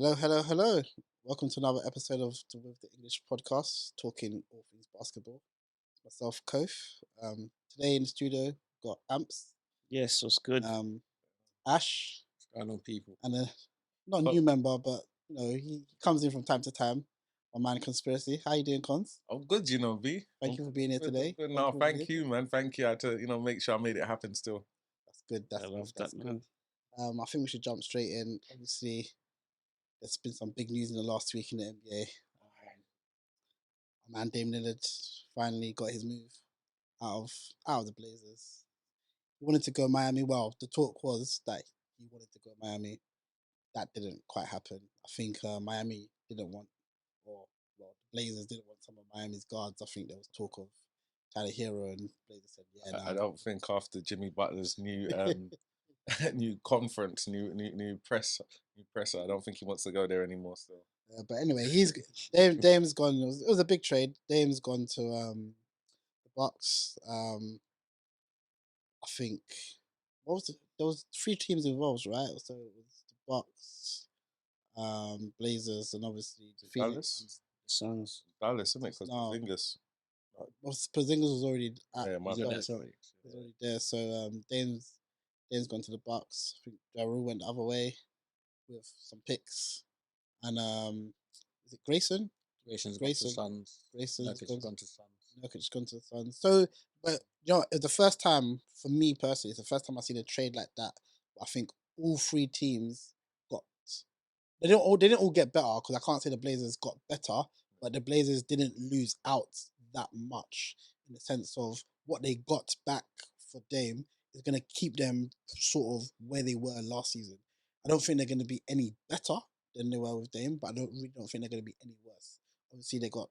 Hello, hello, hello. Welcome to another episode of With the English podcast, talking all things basketball. Myself, Kof. Today in the studio, got Amps, Yes, what's good? Ash, I know people. and a not a new member, but he comes in from time to time. My man, Conspiracy. How you doing, Cons? I'm good, B. Thank you for being here today. Good. No, thank you, man. Thank you. I had to, make sure I made it happen still. That's good. That's I good. love That's that, good. man. I think we should jump straight in. Obviously, there's been some big news in the last week in the NBA. My man Damian Lillard finally got his move out of the Blazers. He wanted to go Miami. Well, the talk was that he wanted to go Miami. That didn't quite happen. I think Miami didn't want, or well, the Blazers didn't want some of Miami's guards. I think there was talk of Tyler Hero, and Blazers said, "Yeah." I don't think after Jimmy Butler's new new conference, new presser, I don't think he wants to go there anymore. So, but anyway, Dame's gone. It was a big trade. Dame's gone to the Bucks. I think there was 3 teams involved, right? So it was the Bucks, Blazers, and obviously the Phoenix Suns. Dallas, isn't it? Because No. Porzingis. Porzingis was already Sorry. already there. So Dame's gone to the Bucks. I think Jaru went the other way with some picks, and is it Grayson? Grayson's gone to Suns. Grayson's gone to Suns. Nurkic's gone to the Suns. So, but it's the first time for me personally. It's the first time I've seen a trade like that. I think all 3 teams got. They didn't all get better, because I can't say the Blazers got better, but the Blazers didn't lose out that much in the sense of what they got back for Dame is going to keep them sort of where they were last season. I don't think they're going to be any better than they were with Dame, but I don't think they're going to be any worse. Obviously, they got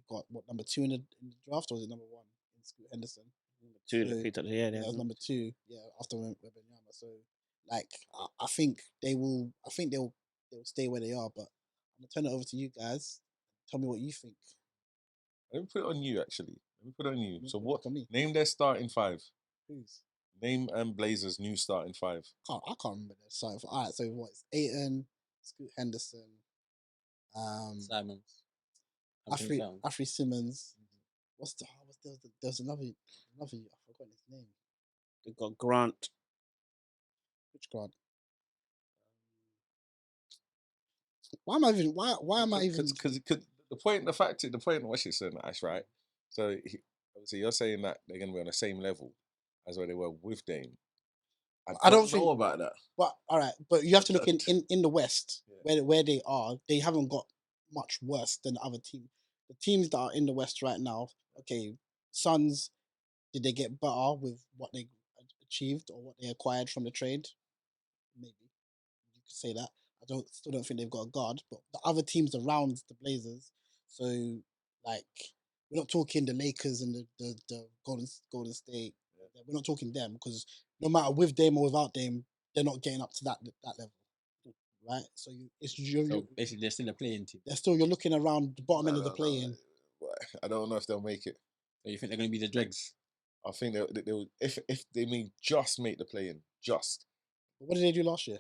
what, number 2 in the draft, or was it number 1 in Scoot Henderson? Number 2, the picked up Yeah, it was number 2. Yeah, after Wembanyama. So, like, I think they'll stay where they are. But I'm gonna turn it over to you guys. Tell me what you think. Let me put it on you. Actually, let me put it on you. So, what? For me? Name their starting 5. Please. Name Blazers' new starting 5. I can't remember their starting. All right, so what? It's Ayton, Scoot Henderson, Simons. Afri Simmons. There's another. I forgot his name. They got Grant. Which Grant? Why am I even? Because the point of what she's saying, Ash, right? So obviously you're saying that they're going to be on the same level as where they were with Dame. I don't know about that. But all right, but you have to look in the West, where they are. They haven't got much worse than the other team. The teams that are in the West right now, okay, Suns, did they get better with what they achieved or what they acquired from the trade? Maybe you could say that. Still don't think they've got a guard, but the other teams around the Blazers. So, like, we're not talking the Lakers and the Golden State. Yeah. We're not talking them, because no matter with Dame or without Dame, they're not getting up to that level, right? So basically they're still a playing team. You're looking around the bottom end of the play-in. I don't know if they'll make it. So you think they're going to be the dregs? I think they'll if they may just make the play-in, just. But what did they do last year?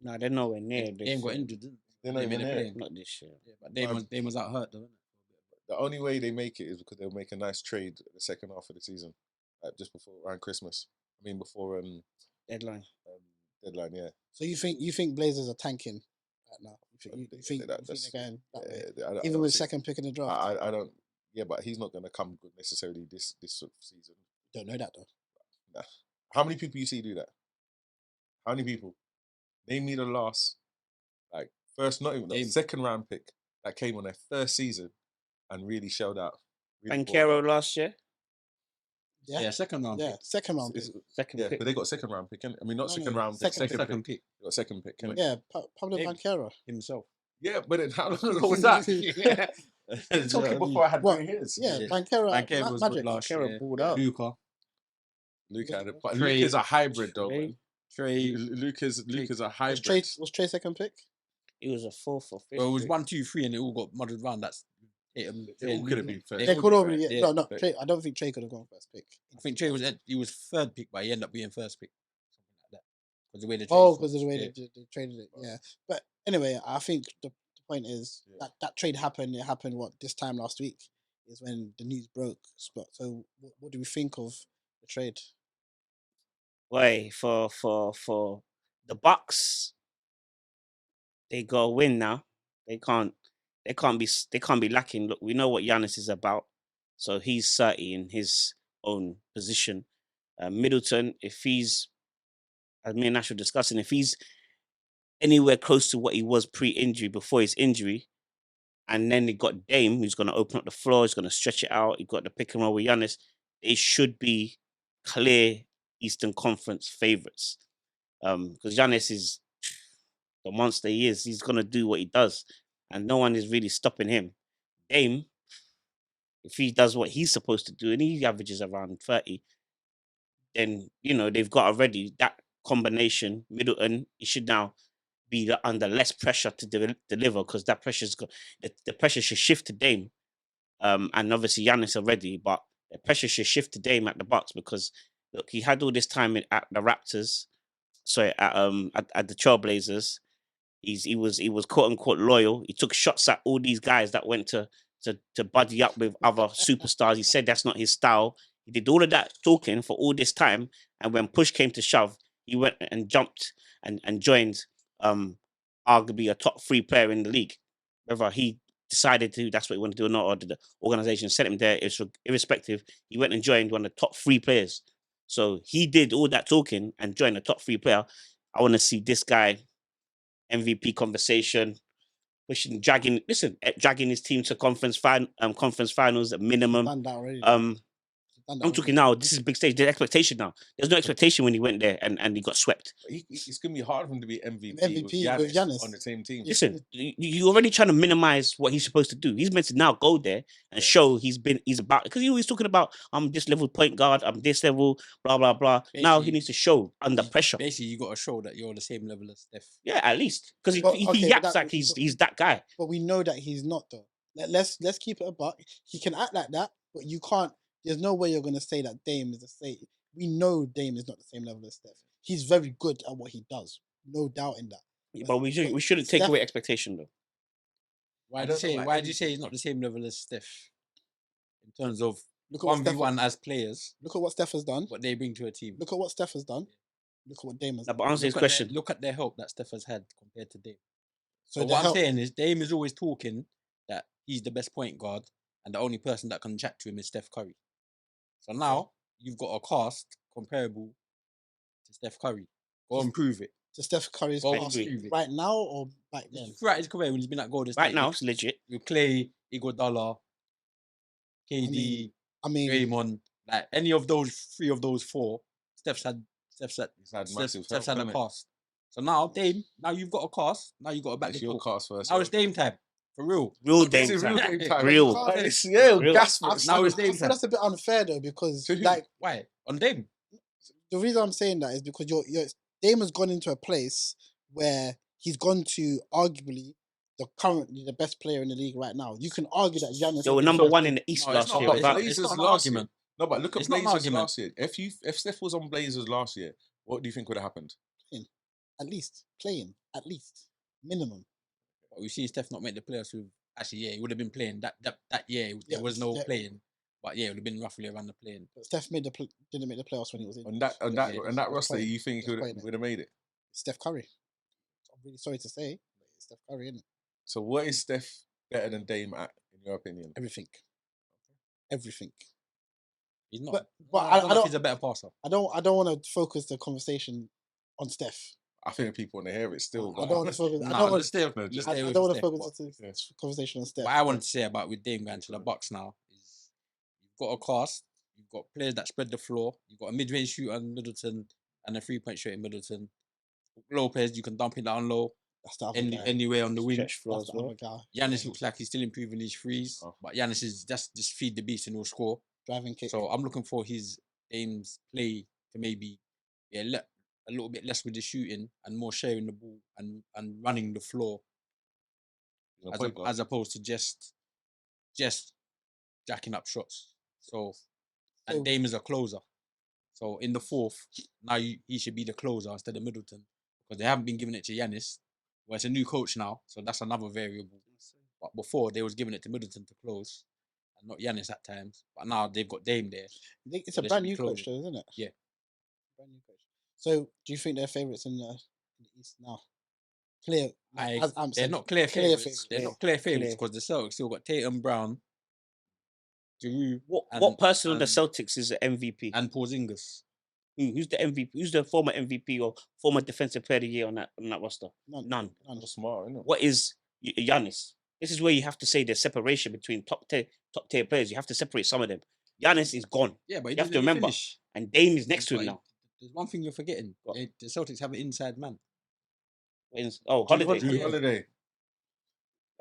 No, they're nowhere near. Dame got injured, didn't they? They're not even there. Not this year. Yeah, but Dame was out hurt, though, isn't it? The only way they make it is because they'll make a nice trade the second half of the season, like just around Christmas. I mean, before Deadline. Deadline, yeah. So you think Blazers are tanking right now? You think they're going that way? Even with second pick in the draft? I don't. Yeah, but he's not going to come good necessarily this sort of season. Don't know that though. Nah. How many people you see do that? How many people? Name me the last, like, second round pick that came on their first season and really shelled out. Banchero last year? Yeah, second round pick. Second round pick. Second pick. But they got second round pick, innit? I mean, not second round pick, second pick. They got second pick, innit? Yeah, Pablo Banchero. Himself. Yeah, but then how long ago was that? Talking before I had 3 years. Yeah, Banchero was Magic. last year. Pulled out. Luka. But Luka's a hybrid, though, man. Trey. Luka's a hybrid. Was Trey second pick? He was a 4th or 5th. Well, it was 1, 2, 3, and it all got muddled round. It all could have been first. They could have. No, Trey. I don't think Trey could have gone first pick. I think Trey was 3rd pick, but he ended up being first pick, something like that. Because of the way they because of the way they traded it. Yeah, but Anyway, I think the point is that trade happened. It happened this time last week is when the news broke. So what do we think of the trade? Boy, for the Bucks, they got to win now. They can't be lacking. Look, we know what Giannis is about, so he's 30 in his own position. Middleton, if he's, as me and Nash were discussing, if he's anywhere close to what he was pre-injury before his injury, and then you got Dame who's going to open up the floor, he's going to stretch it out. You got the pick and roll with Giannis. It should be clear Eastern Conference favorites. Because Giannis is the monster he is. He's going to do what he does, and no one is really stopping him. Dame, if he does what he's supposed to do and he averages around 30, then, they've got already that combination. Middleton, he should now be under less pressure to deliver, because that the pressure should shift to Dame. And obviously Giannis already, but the pressure should shift to Dame at the Bucks, because look, he had all this time at the Raptors, at the Trailblazers. He was quote unquote loyal. He took shots at all these guys that went to buddy up with other superstars. He said that's not his style. He did all of that talking for all this time, and when push came to shove, he went and jumped and joined arguably a top 3 player in the league. Whether he decided to, that's what he wanted to do or not, or the organization sent him there, it's irrespective. He went and joined one of the top 3 players. So he did all that talking and joined a top 3 player. I want to see this guy MVP conversation, dragging his team to conference finals at minimum. Done that already. I'm talking now. This is a big stage. There's expectation now. There's no expectation when he went there and he got swept. It's going to be hard for him to be MVP, MVP with Giannis on the same team. Listen, you're already trying to minimize what he's supposed to do. He's meant to now go there and show he's about, because he always talking about, I'm this level point guard, I'm this level, blah blah blah. Basically, now he needs to show under pressure. Basically, you got to show that you're the same level as Steph. Yeah, at least, because he acts like he's that guy. But we know that he's not though. Let's keep it a buck. He can act like that, but you can't. There's no way you're going to say that Dame is the same. We know Dame is not the same level as Steph. He's very good at what he does. No doubt in that. But we shouldn't take away expectation though. Why do you say he's not the same level as Steph? In terms of Look at what 1v1 as players, Look at what Steph has done. what they bring to a team. Look at what Steph has done. Look at what Dame has Now, done. but answer his question. Look at their help that Steph has had compared to Dame. So So the what I'm help- saying is Dame is always talking that he's the best point guard and the only person that can chat to him is Steph Curry. So now you've got a cast comparable to Steph Curry. Go and prove it. to Steph Curry's Go past and prove it. right now or back then? Throughout his career when he's been at Golden State. Right now, it's legit. With Clay, Iguodala, KD, I mean, Draymond, like any of those 3 of those 4, Steph's had massive Steph's help, had a innit? cast. So now Dame, now you've got a cast. Now you got to back It's this your up. cast first. Now it's Dame time. For real. Real This Dame is real time. Dame time. Real. Real. Gas I, Now I, it's I Dame feel time. that's a bit unfair though, because To who? like Why? On Dame. the reason I'm saying that is because Dame has gone into a place where he's gone to arguably currently the best player in the league right now. You can argue that Giannis. They were is number the 1 best in the East No, it's last not. year. But without- it's not an last year. argument. No, but look at It's not an Blazers argument. last year. If Steph was on Blazers last year, what do you think would have happened? At least playing, at least minimum. But we see Steph not make the playoffs with. Actually, yeah, he would have been playing that year. Yeah, There was no yeah. playing, but yeah, it would have been roughly around the playing. But Steph didn't make the playoffs when he was in. On that Yeah, roster, point. you think he That's point. would have made it? Steph Curry. I'm really sorry to say, but it's Steph Curry, isn't it? So what is Steph better than Dame at, in your opinion? Everything. Everything. He's not. But I don't know if he's a better passer. I don't want to focus the conversation on Steph. I think people want to hear it still. I but- don't want to focus. No, I don't want let's stay No, let's just- stay I with don't want to Steph, focus but the conversation on Steph. What I wanted to say about with Dame going to the Bucks now is you've got a cast, you've got players that spread the floor, you've got a mid-range shooter in Middleton and a 3-point shooter in Middleton. Low players you can dump it down low That's the other guy. anywhere on the wing. Stretch floor That's as the well. other guy. Giannis looks like he's still improving his threes, Oh. but Giannis is just feed the beast and he'll score. Driving kick. So I'm looking for his Dame's play to maybe a little bit less with the shooting and more sharing the ball and running the floor He's a point guard. as opposed to just jacking up shots. So So- and Dame is a closer. So in the 4th, now he should be the closer instead of Middleton because they haven't been giving it to Giannis Well, it's a new coach now, so that's another variable. But before they was giving it to Middleton to close, and not Giannis at times. But now they've got Dame there. It's So a they brand should be new coach, closing. though, isn't it? Yeah. Brand new coach. So, do you think they're favourites in the East now? Clear. As Amp They're said, not clear favourites. favourites. They're not clear favourites Clear. because the Celtics still got Tatum, Brown, Giroux, What person on the and- Celtics is the MVP? and Porzingis. Who's the MVP? Who's the former MVP or former Defensive Player of the Year on that roster? None. That's smart, isn't it? What is Giannis? This is where you have to say there's separation between top tier players. You have to separate some of them. Giannis is gone, Yeah, but You have to remember. finish. and Dame is next to him But now. There's one thing you're forgetting. What? The Celtics have an inside man. Oh, Holiday. Yeah. Holiday.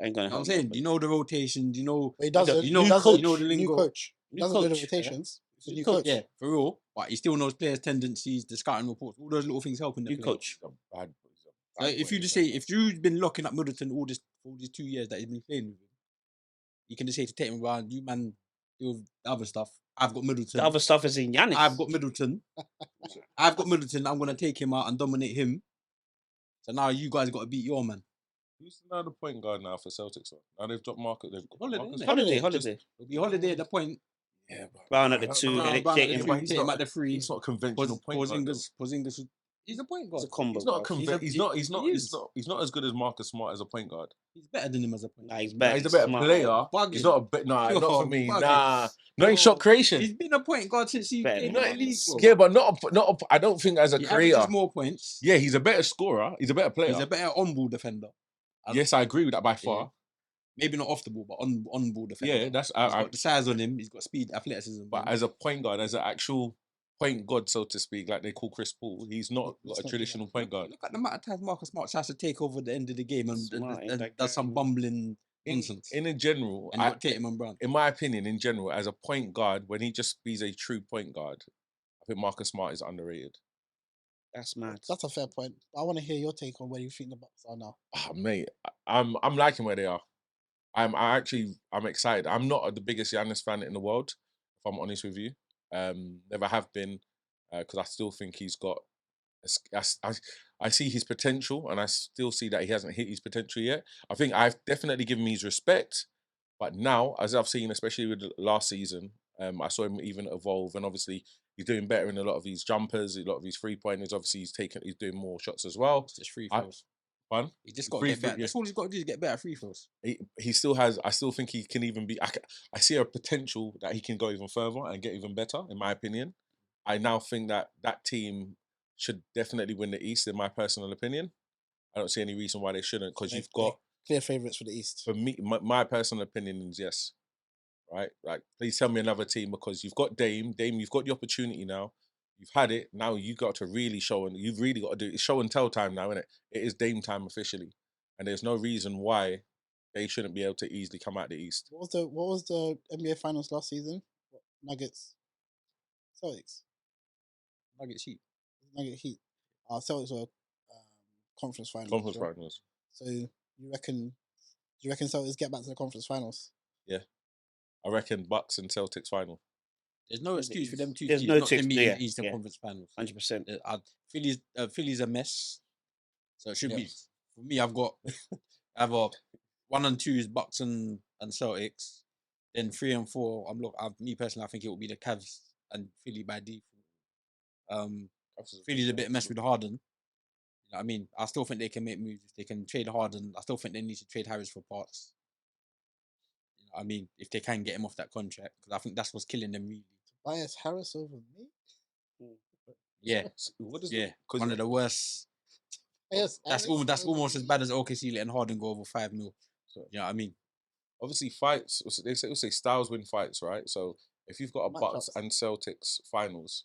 Ain't gonna You know what help. I'm saying? nobody. You know the rotation. You know, But he doesn't. you know, he doesn't. you know the New lingo. coach. He New doesn't do the coach, rotations. It's a New new coach. coach. Yeah, for real. But he still knows players' tendencies, the scouting reports, all those little things helping the New player. coach. So if you just say, if you've been locking up Middleton all these 2 years that he's been playing with him, you can just say to Tatum, around, you man deal with the other stuff. I've got Middleton. The other stuff is in Giannis. I've got Middleton. I've got Middleton. I'm gonna take him out and dominate him. So now you guys got to beat your man. Who's now the point guard now for Celtics? Now they've dropped Marcus. They've got Holiday, Marcus. innit? Holiday. It'll be Holiday at the point. Yeah, but Brown at the I don't 2, know. and then Brown at the Tatum. two, but he's Tatum not- at the 3. He's not a conventional point guard. though. Porzingis. He's a point guard. It's a combo. He's not. bro. He's not as good as Marcus Smart as a point guard. He's better than him as a point Nah, guard. he's Nah, better. he's a better smart. player. Bugging. He's not a bit. Nah, You're not for me. bugging. Nah, not in Bro, shot creation. He's been a point guard since he Better came than in the league, bro. Yeah, but not. I don't think as a He creator. averages more points. Yeah, he's a better scorer. He's a better player. He's a better on-ball defender. Yes, I agree with that by far. Yeah. Maybe not off the ball, but on-ball defender. Yeah, that's. He's I, got the size on him. He's got speed, athleticism. but as a point guard, as an actual point guard, so to speak, like they call Chris Paul, he's not Let's a not do traditional point guard. Look at the amount of times Marcus Smart tries to take over the end of the game and Smart, ain't and that does some guy? bumbling nonsense. In a general, And you got Tatum and Brown. in my opinion, in general, as a point guard, when he just be a true point guard, I think Marcus Smart is underrated. That's mad. That's a fair point. I want to hear your take on where you think the Bucks are now. Ah, mate, I'm liking where they are. I'm excited. I'm not the biggest Giannis fan in the world, if I'm honest with you. Never have been, because I still think he's got. I see his potential, and I still see that he hasn't hit his potential yet. I think I've definitely given him his respect, but now, as I've seen, especially with last season, I saw him even evolve, and obviously he's doing better in a lot of these jumpers, a lot of these 3-pointers. Obviously, he's doing more shots as well. It's just free I- throws. Fun. He just got to Free get better. throw, yeah. That's all he's got to do is get better at free throws. He still has. I still think he can even be. I see a potential that he can go even further and get even better. In my opinion, I now think that that team should definitely win the East. In my personal opinion, I don't see any reason why they shouldn't. Because you've got, clear favourites for the East. for me, my personal opinion is yes. Right, like please tell me another team, because you've got Dame. You've got the opportunity now. You've had it. Now you got to really show, and you've really got to do. It's show and tell time now, isn't it? It is Dame time officially, and there's no reason why they shouldn't be able to easily come out the East. What was the NBA Finals last season? Nuggets, Celtics, Nuggets Heat. Nugget Heat. Celtics were conference finals. Conference right? finals. So you reckon? Do you reckon Celtics get back to the conference finals? I reckon Bucks and Celtics final. There's no excuse for them two There's teams no not to excuse, meet yeah, in Eastern yeah. Conference Finals. 100%. Philly's a mess, so it should Yeah. be. For me, I've got 1 and 2 is Bucks and Celtics. Then 3 and 4, me personally, I think it will be the Cavs and Philly by default. Philly's a bit mess with Harden. You know what I mean? I still think they can make moves. If they can trade Harden, I still think they need to trade Harris for parts. You know what I mean? If they can get him off that contract, because I think that's what's killing them really. Bias Harris over me. Yeah, What is yeah. Because One of the worst. Yes, That's almost as bad as OKC letting Harden go over 5 mil. So, you know what I mean? obviously fights. They say styles win fights, right? So if you've got a Bucks Matchups. and Celtics finals,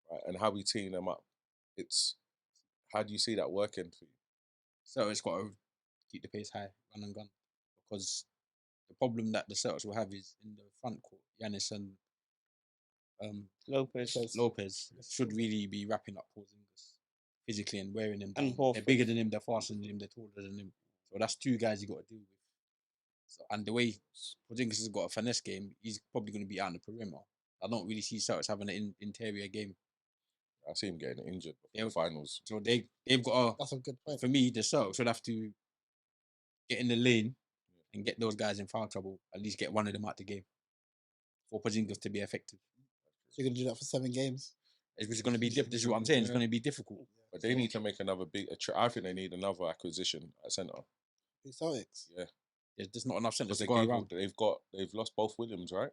right, and how we team them up, it's how do you see that working for you? So it's got to keep the pace high, run and gun. Because the problem that the Celtics will have is in the front court, Giannis and Lopez should really be wrapping up Porzingis physically and wearing him down. And They're Horford. bigger than him, they're faster than him, they're taller than him. So that's 2 guys you got to deal with. So, and the way Porzingis has got a finesse game, he's probably going to be out on the perimeter. I don't really see Celtics having an interior game. I see him getting injured Yeah. in the finals. So they've got That's a good point. for me, the Celtics should have to get in the lane and get those guys in foul trouble. At least get one of them out the game for Porzingis to be effective. So you're gonna do that for 7 games. It's going to be difficult. This is what I'm saying. It's going to be difficult. But they need to make another big. I think they need another acquisition at centre. The Celtics. Yeah, There's just not enough centers because to go around. they've lost both Williams, right?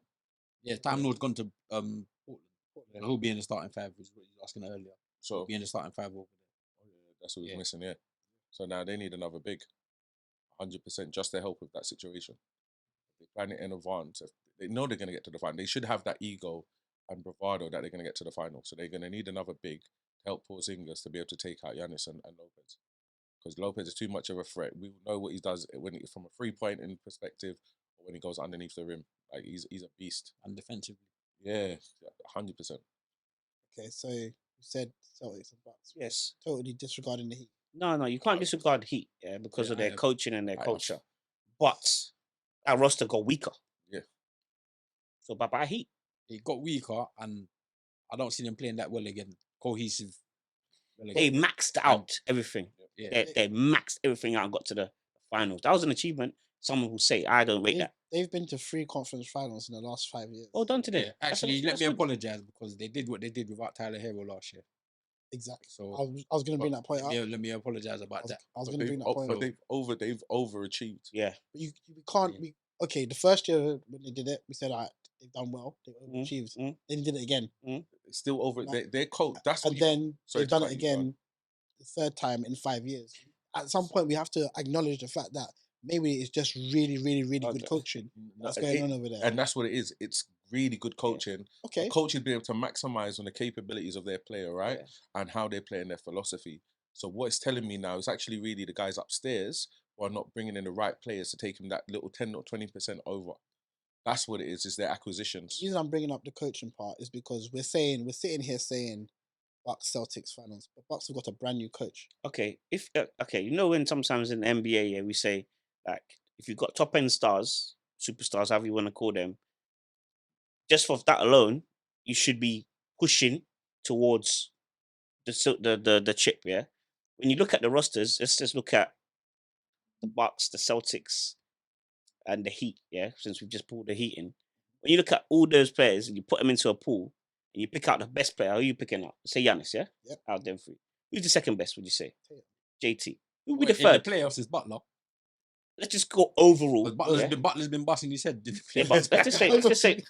Yeah, Time Lord's gone to Portland. He'll be in the starting 5, which is what you were asking earlier. So He'll be in the starting 5 over there. that's what was missing. Yeah. So now they need another big, 100%, just to help with that situation. They plan it in advance. If they know they're going to get to the final. They should have that ego and bravado that they're going to get to the final. So they're going to need another big to help Porzingis to be able to take out Giannis and Lopez. Because Lopez is too much of a threat. We know what he does from a 3-point in perspective, or when he goes underneath the rim. Like he's a beast. And defensively. Yeah, 100%. Okay, so you said Celtics and Bucks. Yes. Totally disregarding the Heat. No, you can't disregard Heat because of their coaching and their I- culture. But our roster got weaker. Yeah. So bye Heat. It got weaker, and I don't see them playing that well again. Cohesive. Well They again. maxed out everything. Yeah. They maxed everything out and got to the finals. That was an achievement. Someone will say, I don't rate that. They've been to 3 conference finals in the last 5 years. Well done today. Yeah, actually, let me apologize because they did what they did without Tyler Hero last year. Exactly. So I was going to bring that point up. let me apologize about that. I was going to bring that point up. They've overachieved. Yeah. But you can't. Okay, the first year when they did it, we said, all right, they've done well. They overachieved. Then they did it again. It's still over. They're cold. That's what And then sorry they've to done cut it you, go on. again the 3rd time in 5 years. At some point, we have to acknowledge the fact that maybe it's just really, really, really good coaching that's going on over there. And that's what it is. It's really good coaching. Okay. Coaches being able to maximize on the capabilities of their player, right? And how they play in their philosophy. So what it's telling me now is actually really the guys upstairs who are not bringing in the right players to take him that little 10 or 20% over. That's what it is their acquisitions. The reason I'm bringing up the coaching part is because we're sitting here saying Bucks Celtics finals, but Bucks have got a brand new coach. Okay. When sometimes in the NBA, we say, like, if you've got top end stars, superstars, however you want to call them, just for that alone, you should be pushing towards the chip. Yeah. When you look at the rosters, let's just look at the Bucks, the Celtics, and the Heat. Yeah, since we've just pulled the Heat in. When you look at all those players and you put them into a pool and you pick out the best player, who are you picking out? Say Giannis, yeah. Yep. Out of them 3, who's the second best? Would you say? JT. Who would be Wait, the third? in the playoffs is Butler. Let's just go overall. Butler's been busting his head. Yeah, but let's just say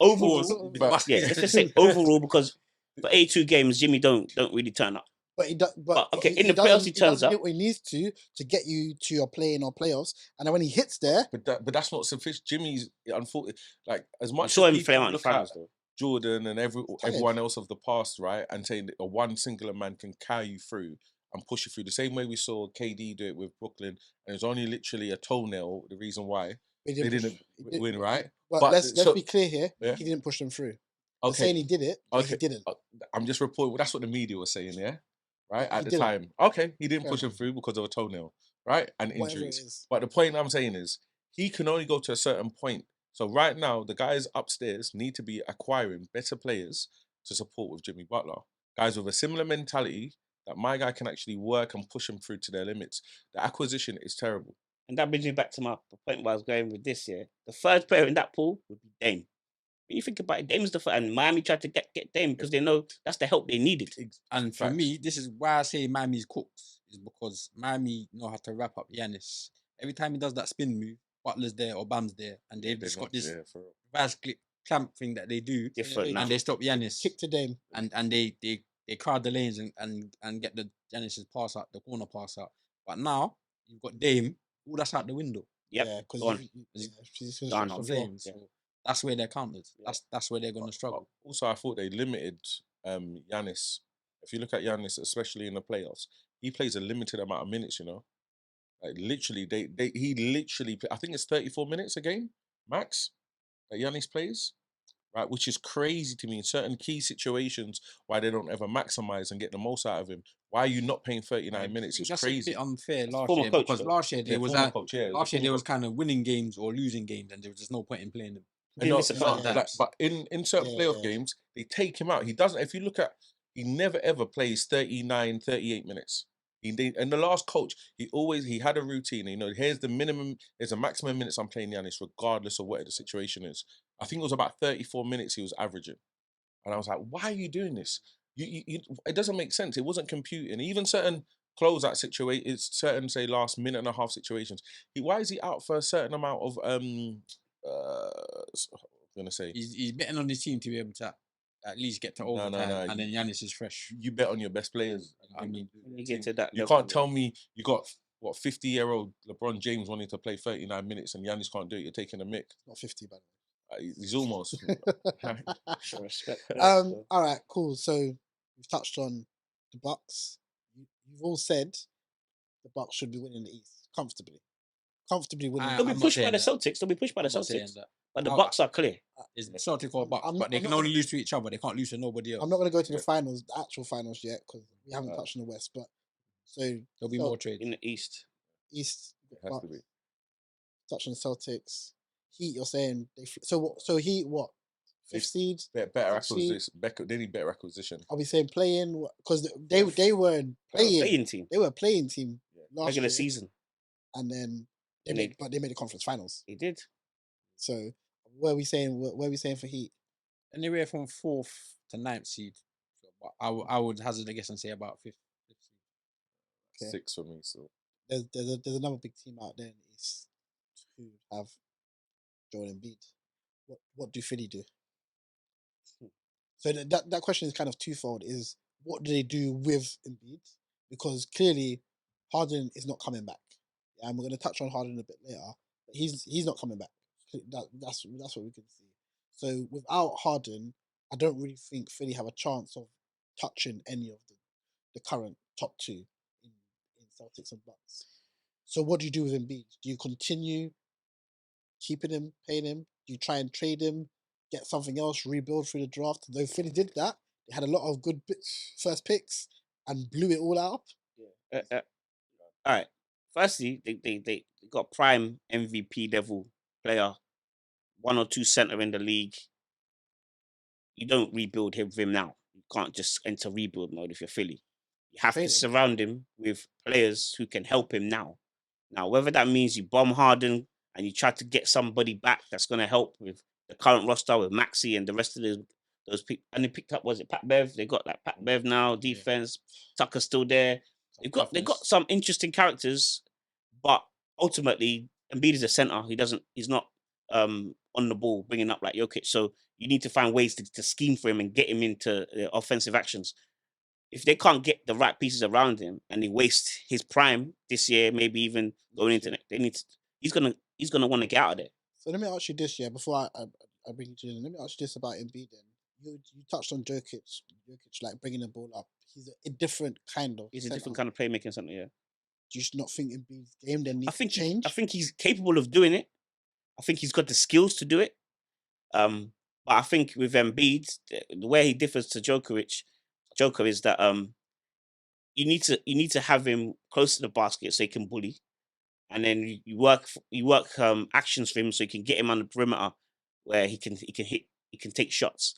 overall. Let's just say overall because for 82 games, Jimmy don't really turn up. But he does. But okay, in the playoffs, he turns up. He needs to get you to your play-in or playoffs, and then when he hits there, but that's not sufficient. Jimmy's unfortunately like as much. I saw him as play people out in the look finals at though. Jordan and everyone else of the past, right, and saying that a one singular man can carry you through and push you through the same way we saw KD do it with Brooklyn, and it was only literally a toenail the reason why they didn't win, right? But let's be clear here. Yeah? He didn't push them through. Okay, Saying he did it, but he didn't. I'm just reporting. That's what the media was saying, yeah, right at He the didn't. time. Okay, he didn't Fair push him through because of a toenail, right, and Whatever it injuries. is. But the point I'm saying is he can only go to a certain point. So right now, the guys upstairs need to be acquiring better players to support with Jimmy Butler. Guys with a similar mentality that my guy can actually work and push them through to their limits. The acquisition is terrible. And that brings me back to the point where I was going with this year. The third player in that pool would be Dame. When you think about it, Dame's the first, and Miami tried to get Dame because they know that's the help they needed. And for me, this is why I say Miami's cooked, is because Miami know how to wrap up Giannis. Every time he does that spin move, Butler's there or Bam's there, and they've just got this reverse clip clamp thing that they do, Different now. and they stop Giannis. Kick to Dame. And they crowd the lanes and get the Giannis's pass out, the corner pass out. But now you've got Dame, all that's out the window. Yep. Yeah, because Done. So that's where they're counted. That's where they're going to struggle. Also, I thought they limited Giannis. If you look at Giannis, especially in the playoffs, he plays a limited amount of minutes. You know, like literally, he literally. I think it's 34 minutes a game max that Giannis plays. Right, which is crazy to me in certain key situations why they don't ever maximize and get the most out of him. Why are you not paying 39 minutes? It's That's crazy. a bit unfair last Former year coach, because though. last year there was Last year there was kind of winning games or losing games, and there was just no point in playing them. Didn't miss a couple but in certain playoff games, they take him out. He doesn't. If you look at he never ever plays 39, 38 minutes. And the last coach, he had a routine. You know, here's the minimum, there's a maximum minutes I'm playing Giannis, regardless of what the situation is. I think it was about 34 minutes he was averaging. And I was like, why are you doing this? It doesn't make sense. It wasn't computing. Even certain closeout situations, certain, say, last minute and a half situations. Why is he out for a certain amount of, I'm going to say? He's betting on his team to be able to at least get to overtime, No. and then Giannis is fresh. You bet on your best players. I mean, You get to that. You can't tell me you got, 50-year-old LeBron James wanting to play 39 minutes and Giannis can't do it. You're taking a mick. Not 50, by He's almost. Sure, respect. All right, cool. So we've touched on the Bucks. You've all said the Bucks should be winning the East comfortably winning. They'll be I'm not pushed by saying the that. Celtics. They'll be pushed by the I'm not saying Celtics. that. But the Bucks are clear. It's Celtic or Bucks, I'm but not- they I'm can not only gonna- lose to each other. They can't lose to nobody else. I'm not going to go to the finals, the actual finals yet, because we haven't touched on the West. But so There'll be more trades. In the East. East, It has to be. touch on Celtics. Heat, you're saying so Heat what? Fifth seed? Better Sixth seed? acquisition. They need better acquisition. Are we saying playing? Because they were playing. Playing team. They were a playing team last Regular year, season. and then And they made the conference finals. They did. So where are we saying? Where are we saying for Heat? Anywhere from 4th to 9th seed. So, but I would hazard a guess and say about 5th seed. Okay. 6 for me. So There's another big team out there in the East who have Joel Embiid. What do Philly do? So that question is kind of twofold. Is what do they do with Embiid? Because clearly Harden is not coming back. And we're going to touch on Harden a bit later. But he's not coming back. That's what we can see. So without Harden, I don't really think Philly have a chance of touching any of the current top two in Celtics and Bucks. So what do you do with Embiid? Do you continue keeping him, paying him? Do you try and trade him, get something else, rebuild through the draft? Though Philly did that, they had a lot of good first picks and blew it all out. All right. Firstly, they got prime MVP level player, 1 or 2 center in the league. You don't rebuild him with him now. You can't just enter rebuild mode if you're Philly. You have Trade to him. surround him with players who can help him now. Now, whether that means you bomb Harden and you try to get somebody back that's going to help with the current roster with Maxi and the rest of those people. And they picked up, was it Pat Bev? They got like Pat Bev now, defense. Tucker's still there. They got some interesting characters, but ultimately Embiid is a center. He's not on the ball bringing up like Jokic. So you need to find ways to scheme for him and get him into offensive actions. If they can't get the right pieces around him and they waste his prime this year, maybe even going into next, he's gonna want to get out of there. So let me ask you this, before I bring you to let me ask you this about Embiid then. You touched on Jokic like bringing the ball up. He's a different kind of. He's a center. different kind of playmaking center, yeah. Do you not think Embiid's game then needs to change? I think he's capable of doing it. I think he's got the skills to do it. But I think with Embiid, the way he differs to Joker is that you need to have him close to the basket so he can bully, and then you work actions for him so you can get him on the perimeter where he can take shots.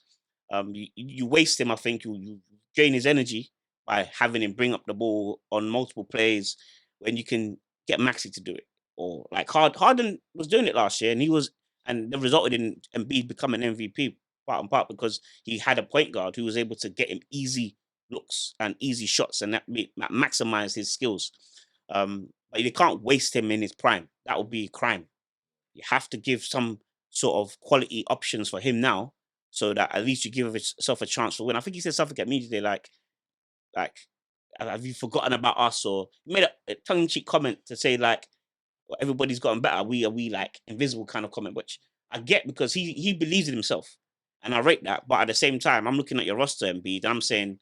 You waste him. I think you drain his energy by having him bring up the ball on multiple plays when you can get Maxi to do it. Or like Harden was doing it last year, and that resulted in Embiid becoming MVP part and part because he had a point guard who was able to get him easy looks and easy shots, and that maximize his skills. But you can't waste him in his prime. That would be a crime. You have to give some sort of quality options for him now, so that at least you give yourself a chance for win. I think he said something at media today like, have you forgotten about us? Or he made a tongue-in-cheek comment to say like, well, everybody's gotten better. Are we like invisible kind of comment, which I get because he believes in himself, and I rate that. But at the same time, I'm looking at your roster, Embiid, and I'm saying,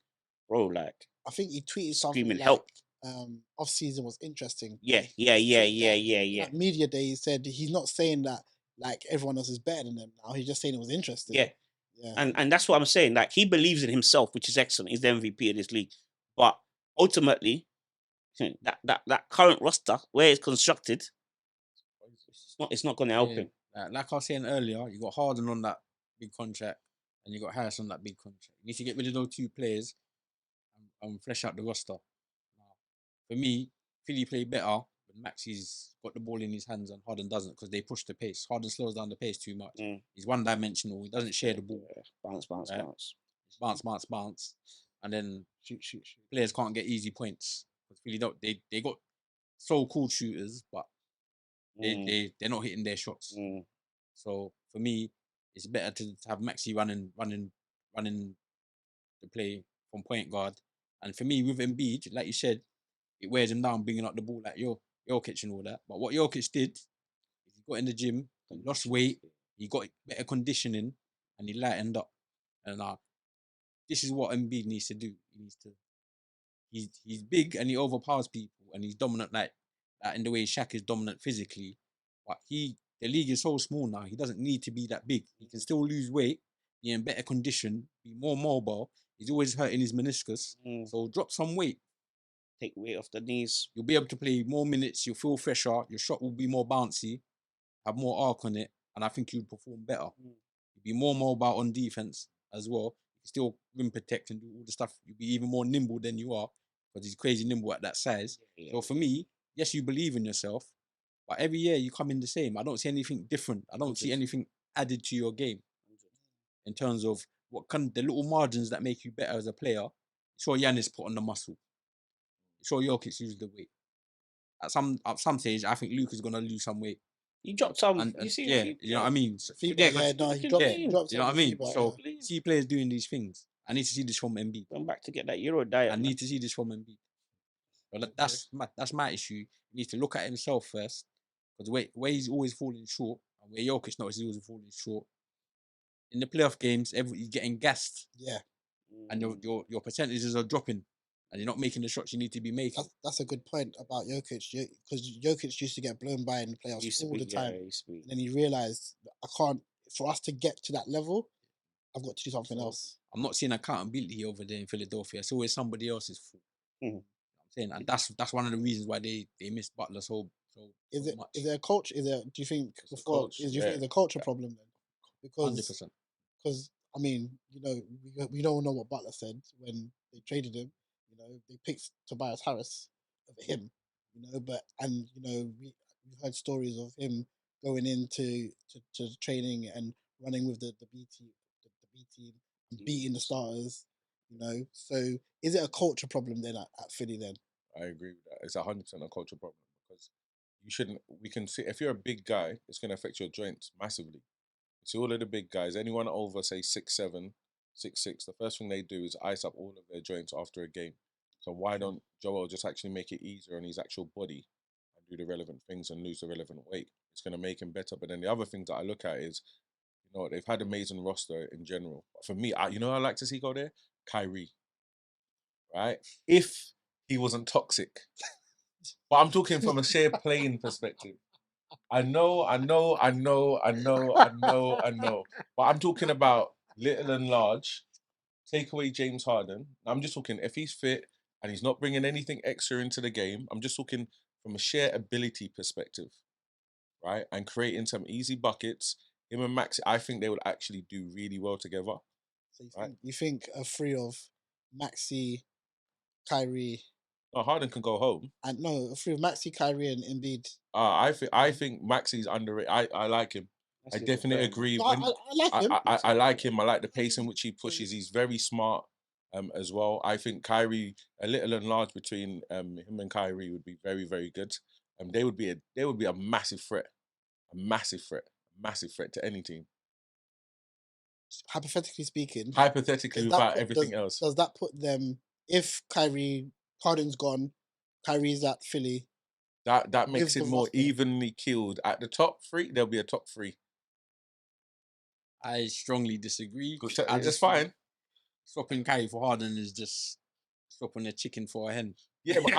bro, like, I think he tweeted something screaming like, help. Off season was interesting. Yeah. At media day, he said he's not saying that like everyone else is better than them now. He's just saying it was interesting. Yeah. And that's what I'm saying. Like, he believes in himself, which is excellent. He's the MVP of this league. But ultimately, that current roster, where it's constructed, it's not going to help him. Like I was saying earlier, you got Harden on that big contract and you got Harris on that big contract. You need to get rid of those 2 players flesh out the roster. For me, Philly play better when Maxi's got the ball in his hands and Harden doesn't because they push the pace. Harden slows down the pace too much. He's one-dimensional. He doesn't share the ball. Bounce. Right? Bounce. And then shoot. Players can't get easy points. Philly don't. They got so-called shooters, but they're not hitting their shots. So for me, it's better to have Maxi running the play from point guard. And for me, with Embiid, like you said, it wears him down, bringing up the ball like Jokic and all that. But what Jokic did, is he got in the gym, he lost weight, he got better conditioning, and he lightened up. And this is what Embiid needs to do. He's big and he overpowers people and he's dominant like in the way Shaq is dominant physically. But the league is so small now, he doesn't need to be that big. He can still lose weight, be in better condition, be more mobile. He's always hurting his meniscus. So drop some weight. Take weight off the knees. You'll be able to play more minutes, you'll feel fresher, your shot will be more bouncy, have more arc on it, and I think you'll perform better. You'll be more mobile on defense as well. You still rim protect and do all the stuff. You'll be even more nimble than you are because he's crazy nimble at that size. So for me, yes, you believe in yourself, but every year you come in the same. I don't see anything different. I don't see anything added to your game in terms of the little margins that make you better as a player. Sure, Giannis put on the muscle. Sure, Jokic used the weight. At some stage, I think Luke is gonna lose some weight. He dropped some. You know what I mean. He dropped. You know what I mean. FIBA, So see players doing these things. I need to see this from Embiid. Going back to get that Euro diet. I need to see this from Embiid. But that's my issue. He needs to look at himself first, because where he's always falling short, and where Jokic knows he's always falling short. In the playoff games, he's getting gassed. Yeah. And your percentages are dropping. And you're not making the shots you need to be making. That's a good point about Jokic, because Jokic used to get blown by in the playoffs all the time. And then he realised, for us to get to that level, I've got to do something else. I'm not seeing accountability over there in Philadelphia. It's always somebody else's fault. I'm saying, and that's one of the reasons why they missed Butler so much. Is there a culture? Do you think it's a culture problem then? Because 100%. Because I mean, we don't know what Butler said when they traded him. They picked Tobias Harris over him. We've heard stories of him going into to training and running with the B team, and beating the starters. So is it a culture problem then at Philly then? I agree with that. It's 100% a culture problem, because we can see, if you're a big guy, it's going to affect your joints massively. You see all of the big guys, anyone over say 6'7", 6'6", the first thing they do is ice up all of their joints after a game. So why don't Joel just actually make it easier on his actual body and do the relevant things and lose the relevant weight? It's going to make him better. But then the other things that I look at is, they've had an amazing roster in general. But for me, I'd like to see go there? Kyrie. Right? If he wasn't toxic. But I'm talking from a sheer playing perspective. I know. But I'm talking about little and large. Take away James Harden. I'm just talking, if he's fit and he's not bringing anything extra into the game, I'm just talking from a sheer ability perspective, right? And creating some easy buckets. Him and Maxi, I think they would actually do really well together. So you think a three of Maxi, Kyrie... No, Harden can go home. And no, a three of Maxi, Kyrie and Embiid. I think Maxi's underrated. I like him. I definitely agree. No, I like him. I like him. I like the pace in which he pushes. He's very smart as well. I think Kyrie, a little and large between him and Kyrie would be very, very good. They would be a massive threat. A massive threat to any team. Hypothetically speaking. Without everything else. Does that put them, if Harden's gone, Kyrie's at Philly, that makes it more evenly killed. At the top three, there'll be a top three. I strongly disagree. It's fine. Swapping Kyrie for Harden is just swapping a chicken for a hen. Yeah, but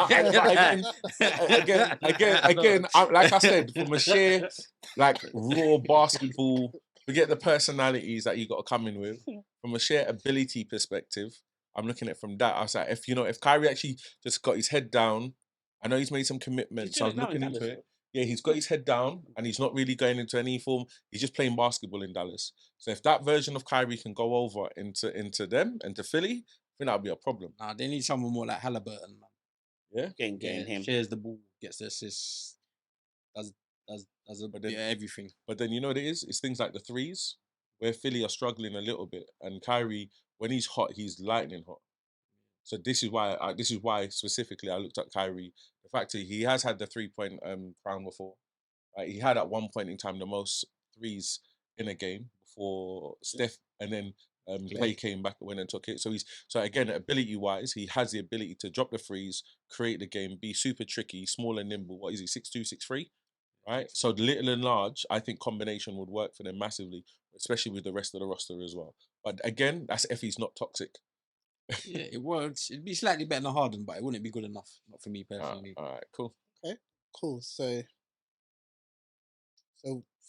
again, like I said, from a sheer raw basketball, forget the personalities that you got to come in with. From a sheer ability perspective, I'm looking at it from that. I was like, if Kyrie actually just got his head down, I know he's made some commitments. So I was looking into it. Yeah, he's got his head down and he's not really going into any form. He's just playing basketball in Dallas. So if that version of Kyrie can go over into them and to Philly, I think that would be a problem. Nah, they need someone more like Halliburton, man. Yeah. Getting him. Shares the ball, gets the assists, does a bit of everything. But then you know what it is? It's things like the threes where Philly are struggling a little bit, and Kyrie, when he's hot, he's lightning hot. So this is why specifically I looked at Kyrie. The fact that he has had the 3-point crown before. Right? He had at one point in time the most threes in a game before Steph, and then Clay came back and went and took it. So again, ability wise, he has the ability to drop the threes, create the game, be super tricky, small and nimble. What is he? 6'2", 6'3"? Right. So the little and large, I think combination would work for them massively, especially with the rest of the roster as well. But again, that's if he's not toxic. Yeah, it works. It'd be slightly better than Harden, but it wouldn't be good enough. Not for me personally. All right, cool. Okay, cool. So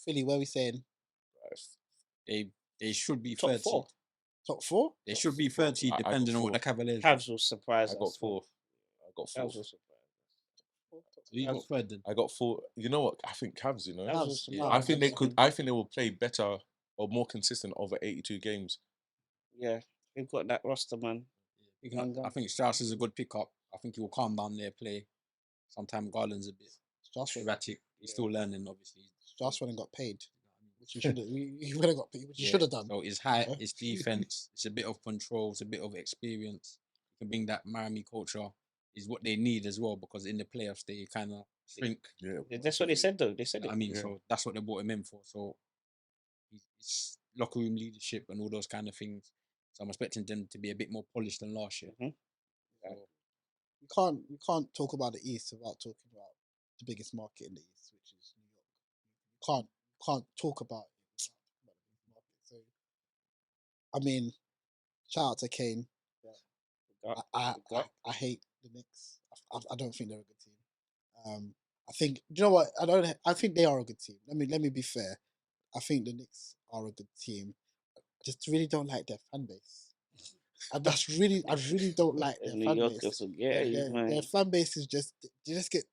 Philly, where are we saying? They should be Top 30. four. Top 4? They should be 30, I got depending on what the 4. Cavaliers. Cavs will surprise I got us. 4. I got 4. Cavs will surprise us. So you got third then. I got 4. You know what? I think Cavs. You know, Cavs will Cavs, surprise yeah. I think they us. could. I think they will play better or more consistent over 82 games. Yeah, they've got that roster, man. I think Strauss is a good pickup. I think he will calm down their play. Sometimes Garland's a bit erratic. He's still learning, obviously. Strauss went and got paid, which he should have. He would have got paid, which he should have done. So it's height, it's defense, it's a bit of control, it's a bit of experience. You can bring that Miami culture is what they need as well, because in the playoffs they kind of shrink. Yeah, That's what they said, though. They said it. I mean, Yeah. so that's what they brought him in for. So it's locker room leadership and all those kind of things. So I'm expecting them to be a bit more polished than last year. Mhm. So, You can't talk about the East without talking about the biggest market in the East, which is New York. You can't talk about it without talking about the biggest market. So, I mean, shout out to Kane. I hate the Knicks. I don't think they're a good team. I think, do you know what? I think they are a good team. Let me be fair. I think the Knicks are a good team. I just really don't like their fan base. And I really don't like their New fan Yorkers base. will get you, man. Their fan base is they just get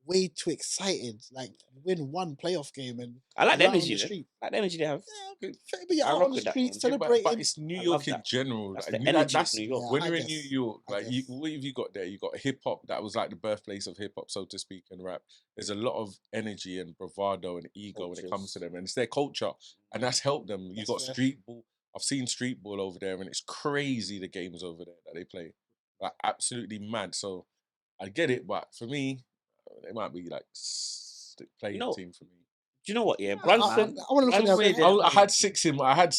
way too excited. Like win one playoff game and I like the you're out on energy. the street. I like the energy they have. Yeah, but you're I out rock on the with that, street man. but celebrating. it's New I York love in that. general. That's like, the energy that's of New York. Yeah, when I you're in guess. New York. I Like, guess. what have you got there? You got hip hop. That was like the birthplace of hip hop, so to speak, and rap. There's a lot of energy and bravado and ego when it comes to them, and it's their culture, and that's helped them. You That's got fair. street ball. I've seen street ball over there, and it's crazy the games over there that they play. Like absolutely mad. So I get it, but for me, it might be like playing team for me. Do you know what? Yeah, I Brunson. want to look at Brunson, their. I had 6 in my head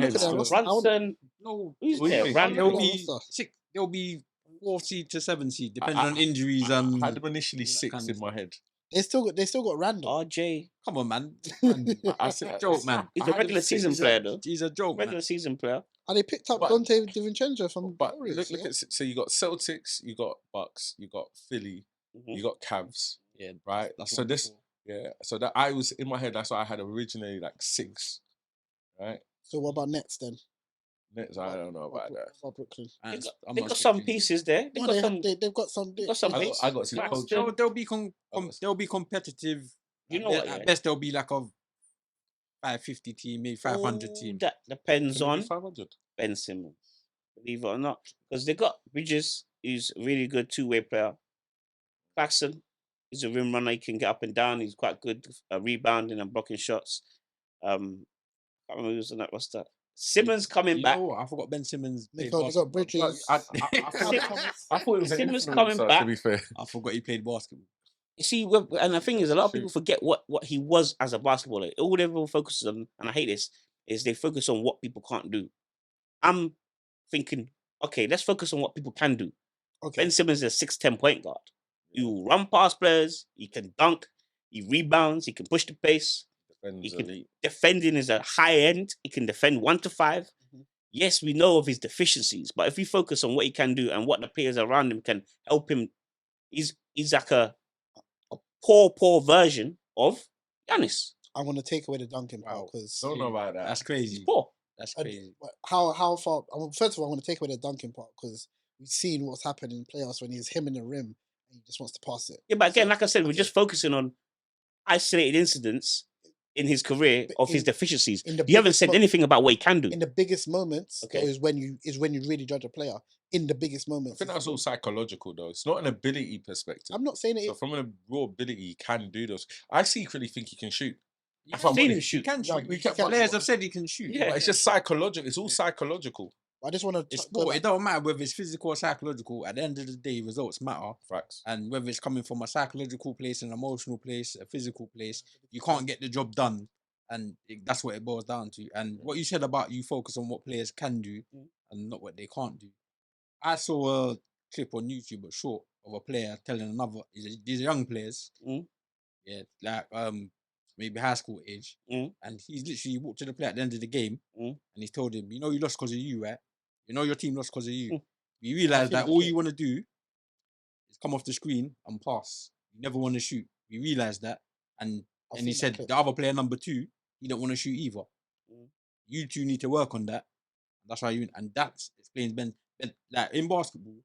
their still. roster. Brunson. no, Who's What do you there? think? Randall. they'll be roster. they'll be 4 seed to 7 seed, depending I- on injuries I and had them initially all that 6 kind in of my stuff. head. They still got Randall. RJ. Come on, man. I said, Joke, man. He's I a had regular them six. season player, though. He's a joke, Regular man. season player. And they picked up But- Dante DiVincenzo from But Warriors. look at so you got Celtics, you got Bucks, you got Philly, Mhm. you got Cavs, Yeah, right? that's So one this, before. yeah. So that I was in my head. That's why I had originally like 6, right? So what about Nets then? Nets, I don't know about that. What about Brooklyn? And I'm They not got some expecting- pieces there. No, they've got some. They got some I bits. got to see the Claxton. coach. They'll be Obviously. they'll be competitive. You At know be- what, At yeah? best, they'll be like a 550 team, maybe 500 team. That depends Can they on be 500. Ben Simmons. Believe it or not. Because they got Bridges, who's a really good two-way player. Claxton is a rim runner. He can get up and down. He's quite good rebounding and blocking shots. I can't remember who's on that roster. Simmons coming You back. know what? I forgot Ben Simmons. They played got basketball. Bridges. I thought it was an Simmons coming influencer, back. to be fair. I forgot he played basketball. You see, and the thing is, a lot of people forget what he was as a basketballer. All everyone focuses on, and I hate this, is they focus on what people can't do. I'm thinking, okay, let's focus on what people can do. Okay. Ben Simmons is a 6'10" point guard. He will run past players, he can dunk, he rebounds, he can push the pace, he can defending is a high end, he can defend 1 to 5. Mhm. Yes, we know of his deficiencies, but if we focus on what he can do and what the players around him can help him, he's like a poor version of Giannis. I want to take away the dunking part because Don't know about that. That's He's crazy. poor. That's crazy. how far? First of all, I want to take away the dunking part because we've seen what's happened in playoffs when he's him in the rim and he just wants to pass it. Yeah, but again, like I said, we're okay. just focusing on isolated incidents in his career But of his in- deficiencies. in the You haven't biggest said anything about what he can do. In the biggest moments, Okay. though, is when you really judge a player. In the biggest I moments, think that's all psychological, though. It's not an ability perspective. I'm not saying it. So from a raw ability, he can do those. I secretly think he can shoot. If I've I'm seen him honest. shoot. He can No, shoot. we can- Players have said he can shoot. Yeah. But it's just psychological. It's all psychological. I just want to It's go sport. back. It don't matter whether it's physical or psychological. At the end of the day, results matter. Facts. And whether it's coming from a psychological place, an emotional place, a physical place, you can't get the job done. And that's what it boils down to. And what you said about you focus on what players can do and not what they can't do. I saw a clip on YouTube, but short, of a player telling another, these are young players, yeah, like maybe high school age, and he's literally walked to the player at the end of the game, and he's told him, you know, you lost because of you, right? You know your team lost because of you. You realize that all you want to do is come off the screen and pass. You never want to shoot. You realize that, and he said the other player number 2, he don't want to shoot either. You two need to work on that. That's why and that explains Ben. Like in basketball,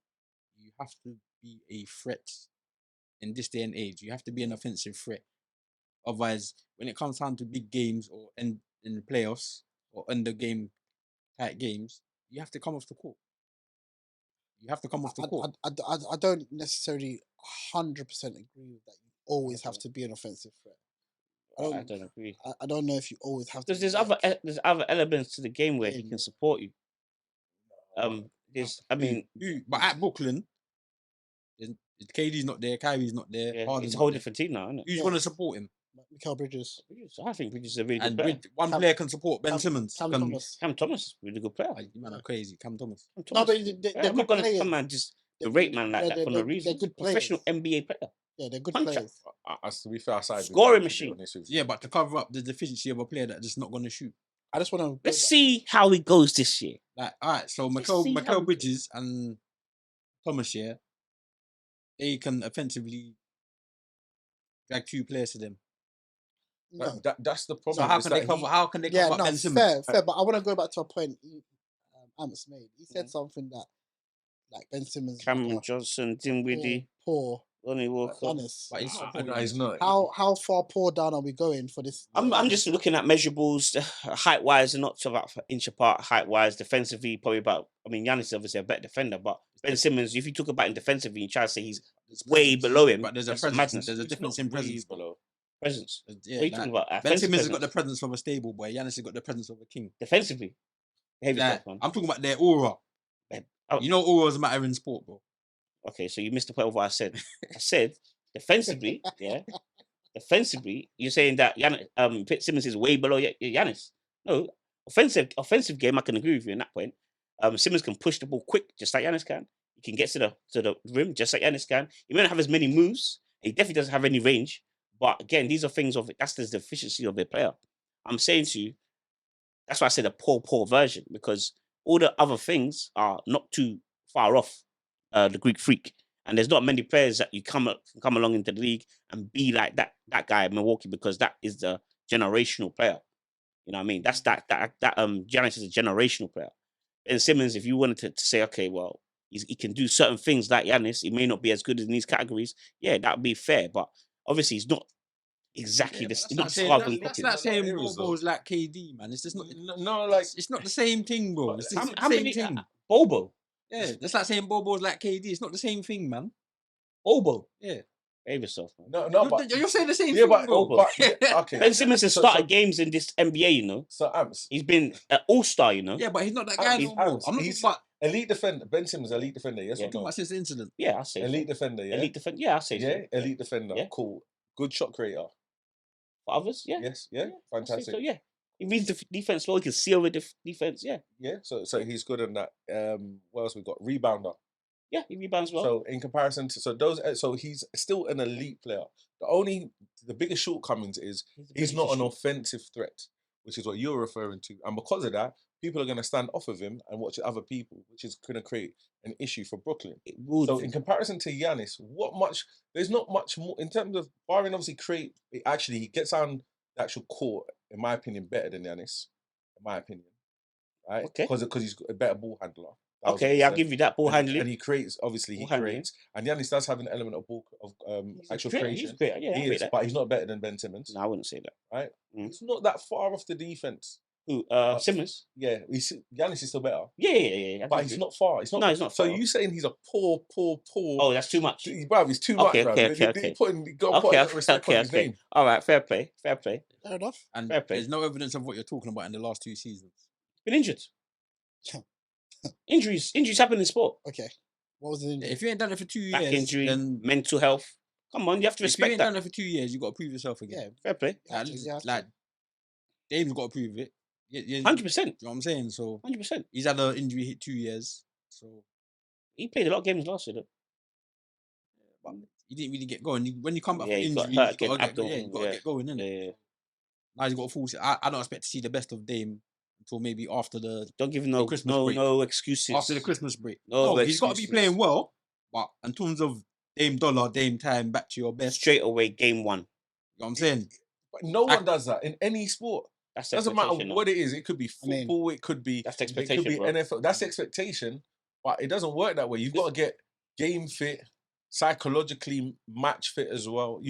you have to be a threat in this day and age. You have to be an offensive threat. Otherwise, when it comes down to big games or in the playoffs or under game tight games, you have to come off the court. You have to come off the court. I don't necessarily 100% agree with that. You always have to be an offensive threat. I don't agree. I don't know if you always have to. Because there's other elements to the game where he can support you. But at Brooklyn, KD's not there, Kyrie's not there. Yeah, Harden's it's a not whole there. different team now, isn't it? Who's going to support him? Mikal Bridges. I think Bridges is a really good And player. one player can support Ben Simmons. Cam Thomas. Cam Thomas, really good player. You man are crazy. Cam Thomas. No, but they're I'm good not going to players. come and just berate man like that for no reason. They're good Professional players. NBA player. Yeah, they're good Contract. players. To be fair, I side with Scoring you, to be machine. honest with you. Yeah, but to cover up the deficiency of a player that's just not going to shoot. I just want to. Let's see how he goes this year. Like, all right, so see how Mikal Bridges and Thomas here, they can offensively drag 2 players to them. No. That's the problem. So how is can they that cover? How can they cover Yeah, up no, Ben Simmons? fair. But I want to go back to a point Amos made. He said something that, like Ben Simmons, Cameron Johnson, Dinwiddie, poor. Ronnie Walker. Honest. But he's No, he's not. How far poor down are we going for this? I'm just looking at measurables, height wise, they're not about an inch apart. Height wise, defensively, probably about. I mean, Giannis is obviously a better defender, but Ben Simmons, if you talk about him defensively, you try to say he's way below him. But there's a that's presence. madness. There's a difference in presence. below. Presence. Yeah, What are you talking about? Ben Offensive Simmons has got the presence. presence of a stable boy. Giannis has got the presence of a king. Defensively, behave Like, yourself, man. I'm talking about their aura. Oh. You know, auras matter in sport, bro. Okay, so you missed the point of what I said. I said defensively, yeah. Defensively, you're saying that Pitt Simmons is way below Giannis. No, offensive game, I can agree with you on that point. Simmons can push the ball quick, just like Giannis can. He can get to the rim, just like Giannis can. He may not have as many moves. He definitely doesn't have any range. But again, these are things that's the deficiency of a player. I'm saying to you, that's why I said a poor version, because all the other things are not too far off the Greek freak. And there's not many players that you come along into the league and be like that guy at Milwaukee, because that is the generational player. You know what I mean? That's that Giannis is a generational player. And Simmons, if you wanted to say, okay, well, he can do certain things like Giannis, he may not be as good in these categories. Yeah, that would be fair. But obviously, he's not exactly this. He's not That's not saying Bobo's like KD, man. It's just not. No, like It's not the same thing, bro. It's the same thing. Bobo? Yeah, that's like saying Bobo's like KD. It's not the same thing, man. Bobo? Yeah. Behave yourself, man. You're saying the same yeah, thing, but, bro. but okay. Ben Simmons has started games in this NBA, you know. So Amps, He's been an all-star, you know. Yeah, but he's not that guy no more. I'm not he's talking about. elite defender. Ben Simmons, elite defender. Yes Yeah. or no? Since the incident. Yeah, I say Elite so. defender. Yeah. Elite defender. Yeah, I say Yeah. so. Elite defender. Yeah. Cool. Good shot creator. For others, yeah. Yes. Yeah. I say Fantastic. so, yeah. He reads the defense well. He can see over the defense. Yeah. Yeah. So he's good on that. What else we got? Rebounder. Yeah, he rebounds well. So in comparison to so he's still an elite player. The biggest shortcomings is he's not an offensive threat, which is what you're referring to. And because of that, people are going to stand off of him and watch other people, which is going to create an issue for Brooklyn. So in comparison to Giannis, there's not much more in terms of barring obviously he gets on the actual court, in my opinion, better than Giannis, in my opinion. Right? Okay. Because he's a better ball handler. Okay, I'll give you that ball handling. And he creates. Obviously, he Ball handling. creates. And Giannis does have an element of ball of actual creation. He's great. Yeah, He I'll is, that. but he's not better than Ben Simmons. No, I wouldn't say that. Right? Mm. It's not that far off the defense. Who? Simmons. Yeah, Giannis is still better. Yeah. But he's not far. It's not. No, he's not So far. you saying he's a poor? Oh, that's too much. Bruv, he's too much, bruv. Okay. Put respect on his name. All right, fair play. Fair enough. And Fair play. there's no evidence of what you're talking about in the last 2 seasons. Been injured. Injuries happen in sport. Okay. What was the injury? If you ain't done it for 2 years, Back injury, then mental health. Come on, you have to if you respect ain't that. done it for 2 years, you got to prove yourself again. Yeah, Fair play. Like Dave's got to prove it. 100%. You know what I'm saying? So 100%. he's had an injury hit 2 years. So He played a lot of games last year, though. but he didn't really get going. When you come back Yeah, from he got injury, hurt you got against to Abdul, get going, innit? Yeah. Now he's got a full. I don't expect to see the best of Dame until maybe after the Don't give him the Christmas break. no excuses. After the Christmas break. No He's got to be excuses. playing well. But in terms of Dame dollar, Dame time, back to your best. Straight away, game 1. You know what I'm saying? But no one does that in any sport. That's Doesn't matter expectation, what it is. It could be I mean, football. It could be. That's It could expectation, be bro. NFL. That's expectation. But it doesn't work that way. You've got to get game fit, psychologically match fit as well.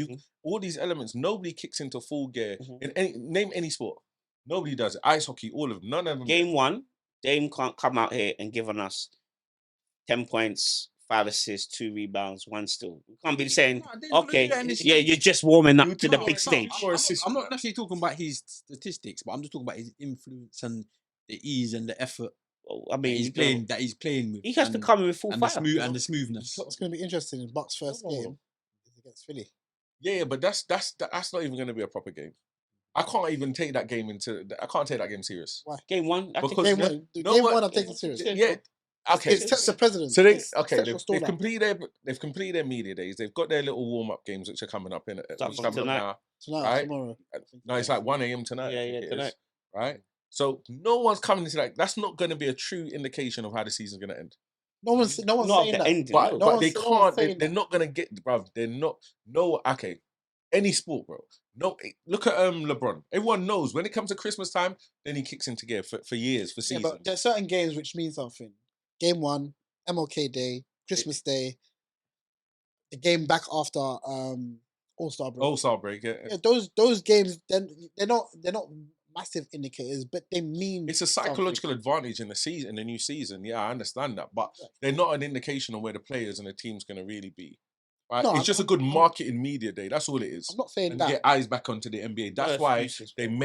All these elements. Nobody kicks into full gear in name any sport. Nobody does it. Ice hockey, all of them. None of them. Game 1, Dame can't come out here and give on us 10 points, 5 assists, 2 rebounds, 1 steal. We can't be saying, okay, yeah, you're just warming up to the big stage. I'm not necessarily talking about his statistics, but I'm just talking about his influence and the ease and the effort. Well, I mean, that he's playing with. he has to come in with full and fire. the smoothness. What's going to be interesting in Bucks' first game is against Philly. Yeah, but that's not even going to be a proper game. I can't even take that game I can't take that game serious. Why? Game 1, I Because Game no one, one- I'm taking serious. Yeah. Okay. It sets the president. So they It sets your they've storyline. completed their media days. They've got their little warm up games which are coming up in Start which from coming up tonight. now. Tonight, right? tomorrow. No, it's like 1 a.m. tonight. I Yeah, think it is, tonight. right? So no one's coming into that. That's not going to be a true indication of how the season's going to end. No one's not saying the that. ending. But No they one's can't. saying They're that. not going to get, bruv. They're not. No. Okay. Any sport, bro. No. Look at LeBron. Everyone knows when it comes to Christmas time, then he kicks into gear for years, for Yeah, seasons. but there's certain games which mean something. Game 1, MLK Day, Christmas Day, the game back after All-Star break. All-Star break. Yeah. Yeah, those games, then they're not massive indicators, but they mean It's a psychological advantage in the new season. Yeah, I understand that, but Yeah. they're not an indication of where the players and the team's going to really be. Right? No, it's just a good marketing media day. That's all it is. I'm not saying And that. get eyes back onto the NBA. That's No why excuses, they bro.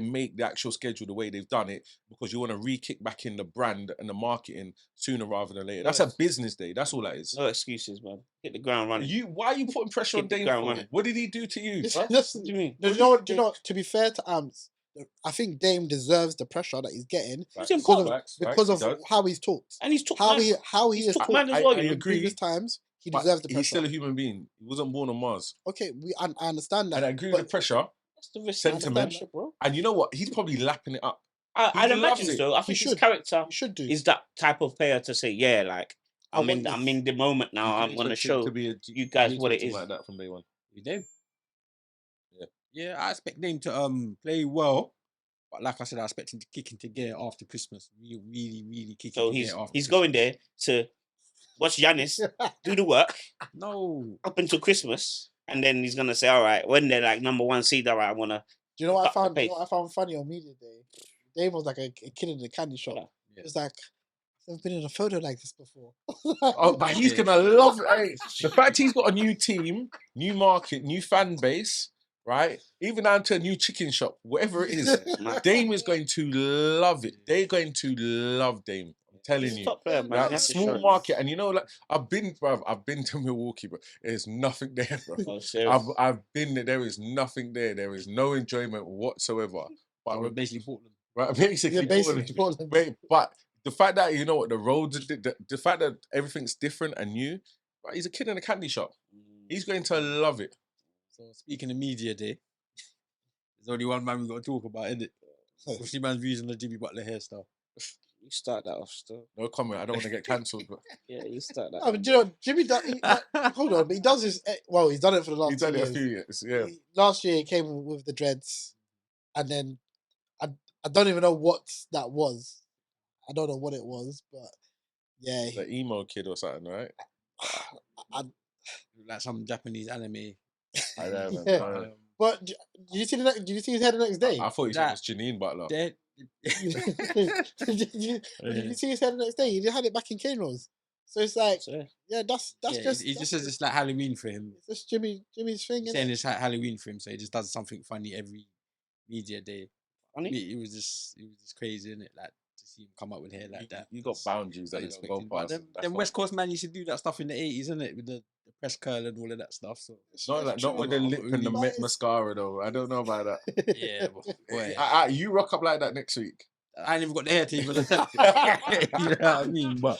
make the actual schedule the way they've done it, because you want to re-kick back in the brand and the marketing sooner rather than later. That's a business day. That's all that is. No excuses, man. Hit the ground running. Why are you putting pressure on Hit the Dame ground for? running. What did he do to you? Listen, What do you mean? Do you know, to be fair to Amps, I think Dame deserves the pressure that he's getting It's in because part, of, Facts, because he of does. how he's talked. and he's took How man. he He's is took talked man as well. I You know? agree. previous times. He But deserves the pressure. he's still a human being. He wasn't born on Mars. Okay, I understand that. And I agree but with the pressure. That's the risk. Sentiment. Sentiment, bro. And you know what? He's probably lapping it up. I'd He loves imagine it. so. I He think his should. character You should do. is that type of player to say, yeah, like I I'm want in the moment now. I'm gonna show you guys what it is. like that from day one. Dame. Yeah. Yeah, I expect Dame to play well. But like I said, I expect him to kick into gear after Christmas. Really kick So into gear after he's Christmas. going there to watch Giannis do the work No. up until Christmas, and then he's gonna say, all right, when they're like number 1 seed, all right, I wanna. Do you know what I Up the found? Do you pace. know what I found funny on media day? Dave was like a kid in the candy shop. Yeah. It was like, I've never been in a photo like this before. Oh, but he's Yeah. gonna love it. Hey, the fact he's got a new team, new market, new fan base, right? Even down to a new chicken shop, whatever it is, Dame is going to love it. They're going to love Dame. I'm telling He's a you. top player, man. Right? You have to show Small it. market, and you know, like I've been to Milwaukee, bro. There's nothing there, bro. Oh, serious. I've been there. There is nothing there. There is no enjoyment whatsoever. But We're basically Portland. right, basically, Yeah, basically, Portland. Wait, but the fact that you know what the roads, the fact that everything's different and new, right, he's a kid in a candy shop. He's going to love it. So speaking of media day, there's only one man we got to talk about, isn't it? What's the man's views on the Jimmy Butler hairstyle? You start that off still. No comment. I don't want to get cancelled. But Yeah, you start that. No, but do you know, Jimmy does, hold on, but he does this, well, he's done it for the last he's done 2 it a years. few years. Yeah. Last year he came with the dreads, and then I don't even know what that was. I don't know what it was, but Yeah, The emo kid or something, right? I, Like some Japanese anime. I know, man. Yeah. But did you see did you see his head the next day? I thought you said it was Janine Butler. Dead. did you see his head the next day? He had it back in Kane Rose. So it's like, So, yeah, that's just He just says it's like Halloween for him. it's just Jimmy's thing. He's Innit? saying it's like Halloween for him, so he just does something funny every media day. funny. It was just crazy, isn't it? Like to see him come up with hair like that. You got boundaries that you don't go past. Them West Coast man used to do that stuff in the 80s, isn't it? With the press curl and all of that stuff. So It's not like not true. with the lip and the But it's- mascara though. I don't know about that. yeah, but boy, You rock up like that next week. I ain't even got the hair to even. You know what I mean? But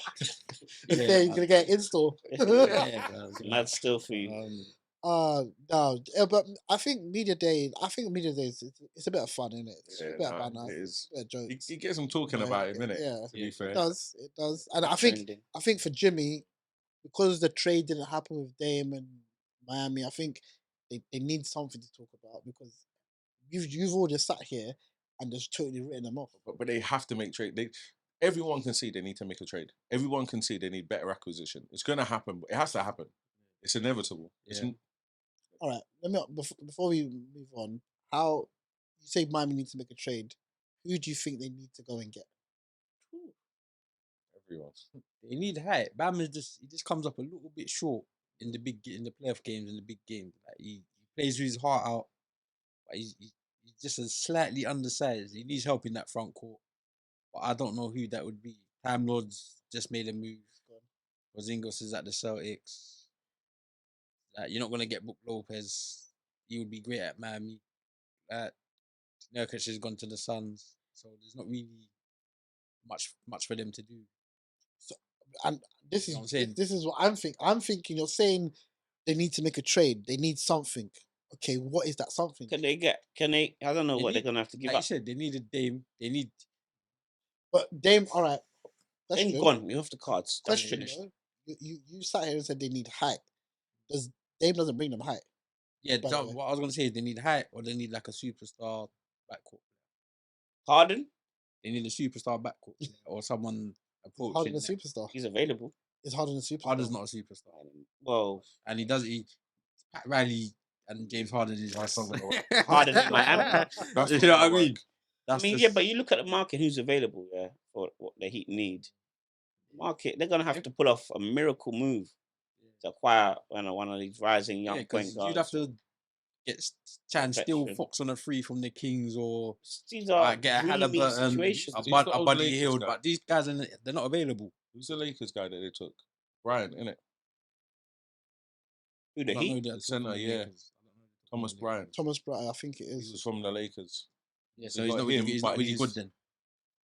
He's gonna get an install. yeah, man. Mad still for you. No, but I think media day. It's a bit of fun, isn't it? It's a bit of banter, it is. a bit of jokes. He gets them talking about him, innit? Yeah, To be fair. it does, and I think for Jimmy, because the trade didn't happen with Dame and Miami, I think they need something to talk about because you've already sat here and just totally written them off. But they have to make trade. Everyone can see they need to make a trade. Everyone can see they need better acquisition. It's going to happen. But it has to happen. It's inevitable. Yeah. All right, let me before we move on. How you say Miami needs to make a trade? Who do you think they need to go and get? Everyone. They need height. Bam is he just comes up a little bit short in the playoff games and the big games. Like he plays with his heart out, but he's just a slightly undersized. He needs help in that front court, but I don't know who that would be. Time Lords just made a move. Porzingis is at the Celtics. Like, you're not gonna get Brook Lopez. He would be great at Miami. Nurkic has gone to the Suns, so there's not really much for them to do. And this You know what I'm is saying? this is what I'm thinking. I'm thinking you're saying they need to make a trade. They need something. Okay, what is that something? Can they? I don't know They what they're need- gonna have to give Like you up. said, they need a Dame. They need But Dame, all right, Dame's question. gone. You're off the cards. That's Question. finished. Though. You sat here and said they need height. Dame doesn't bring them height? Yeah, By the way. what I was gonna say is they need height or they need like a superstar backcourt. Harden, They need a superstar backcourt player or someone approaching. Harden a that. superstar. he's available. Is Harden a superstar? Harden's not a superstar, Well, and Pat Riley and James Harden is That's not gonna work. Harden in Miami. That's You not know what I gonna mean? work. I That's mean, the- yeah, but you look at the market. Who's available? Yeah, for what the Heat need. Market. They're gonna have to pull off a miracle move to acquire one of these rising young yeah, point because guards. you'd have to try and steal Veteran. Fox on a free from the Kings or These are get a dreamy Halliburton, situations. a Who's the old Buddy Lakers Hield, guy? but these guys they're not available. Who's the Lakers guy that they took? Bryant, innit? Who the I don't Heat? know that The centre, from the yeah. Lakers. I don't know that Thomas from the Lakers. Bryant. Thomas Bryant, I think it He was is. from the Lakers. Yeah, so He's not him, he's but not really he's- good then.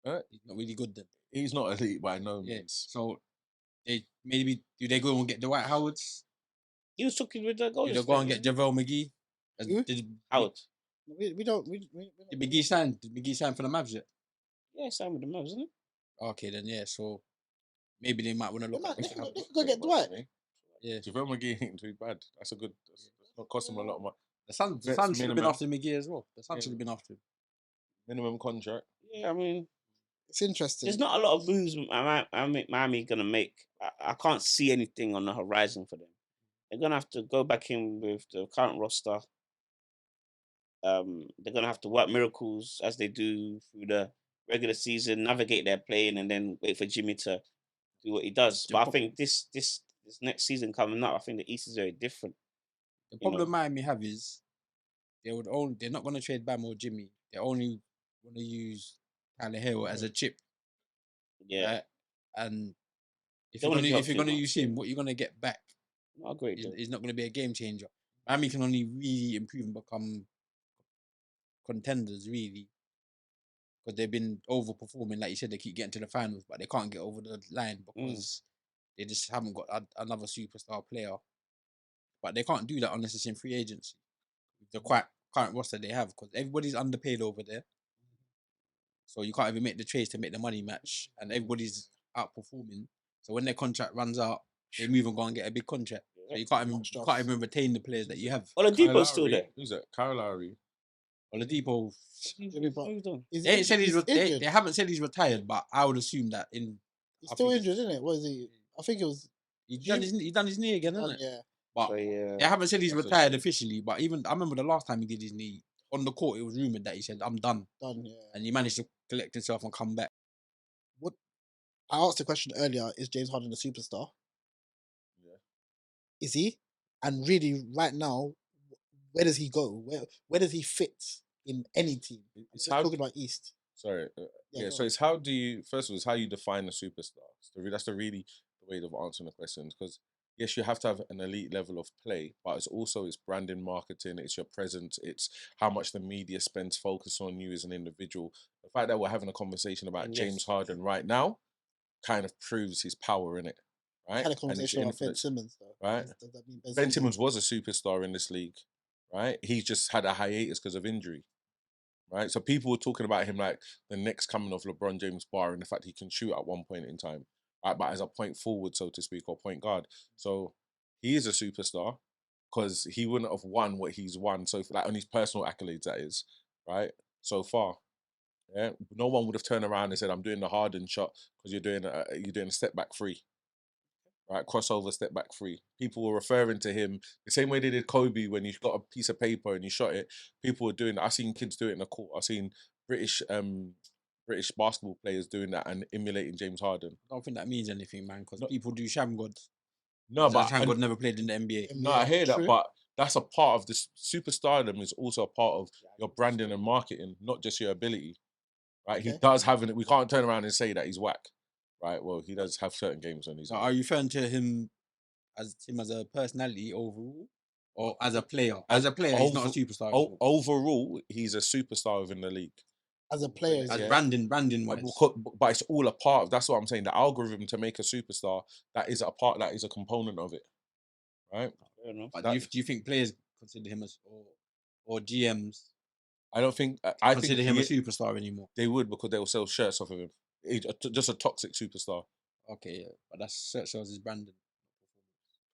Huh? He's not really good then. He's not elite by no Yeah. means. So do they go and get Dwight Howards? He was talking with the Do Golden they go and State, get JaVale McGee? Who? Did Howard. We don't. Did McGee sign? Did McGee sign for the Mavs yet? Yeah, same with the Mavs, isn't it? Okay, then yeah. So maybe they might want to look at They Dwight can Howard. go get Dwight. Yeah, JaVale McGee ain't too bad. That's not cost him a lot of money. the Suns Vets should have been minimum. after McGee as well. The Suns Yeah. should have been after him. Minimum contract. Yeah, I mean, It's interesting. there's not a lot of moves Miami gonna make. I can't see anything on the horizon for them. They're gonna have to go back in with the current roster. They're gonna have to work miracles as they do through the regular season, navigate their playing, and then wait for Jimmy to do what he does. The But I problem- think this next season coming up, I think the East is very different. The You know. problem Miami have is they're not going to trade Bam or Jimmy. They only want to use Tyler Hero as a chip. Yeah, right? And if Don't you're wanna going give up if you're too going to much, use yeah. him, what you're going to get back not a great deal. is not going to be a game changer. Miami can only really improve and become contenders, really, because they've been overperforming. Like you said, they keep getting to the finals, but they can't get over the line because they just haven't got another superstar player. But they can't do that unless it's in free agency. With the current roster they have, because everybody's underpaid over there. So you can't even make the trades to make the money match, and everybody's outperforming. So when their contract runs out, they move and go and get a big contract. So you can't even retain the players that you have. Oladipo's still Lowry. there. Who's that? Kyle Lowry. Oladipo, Jimmy Butler. Moved on. Is they ain't said he's they injured. haven't said he's retired, but I would assume that in He's I still think injured, isn't it? What is he? I think it was. He done his knee again, isn't it? Yeah. But So, yeah. they haven't said he's That's a retired shame. officially. But even I remember the last time he did his knee on the court, it was rumored that he said, "I'm done," Done. Yeah. and he managed to collect himself and come back. What I asked the question earlier: is James Harden a superstar? Yeah. Is he? And really, right now, where does he go? Where does he fit in any team? It's Just how. talking about East. Sorry. Yeah, Yeah. go So on. it's how do you first of all, it's how you define a superstar. That's the really the way of answering the questions because yes, you have to have an elite level of play, but it's also it's branding, marketing, it's your presence, it's how much the media spends focus on you as an individual. The fact that we're having a conversation about And James yes, Harden right now kind of proves his power in it, I right? had a And his conversation about Ben influence, Simmons though. right? Does that mean Ben Simmons was a superstar in this league, right? He's just had a hiatus because of injury, right? So people were talking about him like the next coming of LeBron James bar and the fact he can shoot at one point in time, right? But as a point forward, so to speak, or point guard. So he is a superstar because he wouldn't have won what he's won. So like on his personal accolades, that is, right? So far. Yeah. No one would have turned around and said, I'm doing the Harden shot because you're doing a step back three. Right, crossover, step back three. People were referring to him the same way they did Kobe when you got a piece of paper and you shot it. People were doing that. I've seen kids do it in the court. I've seen British British basketball players doing that and emulating James Harden. I don't think that means anything, man, because No, people do sham gods. no, But but sham god never played in the NBA. no, I hear that, True. but that's a part of this superstardom is also a part of your branding and marketing, not just your ability. Right? He Okay. does have it. We can't turn around and say that he's whack. Right? Well, he does have certain games when he's. So are you referring to him as a personality overall, or as a player? As a player, he's not a superstar. Overall, he's a superstar within the league. As a player, As Yeah. branding But, wise. but it's all a part of. That's what I'm saying. The algorithm to make a superstar that is a part. That is a component of it, right? fair enough. But That- do you think players consider him as or GMs I don't think. I think consider him a superstar anymore? they would because they will sell shirts off of him. He's just a toxic superstar. Okay, yeah, but that's shows his branding.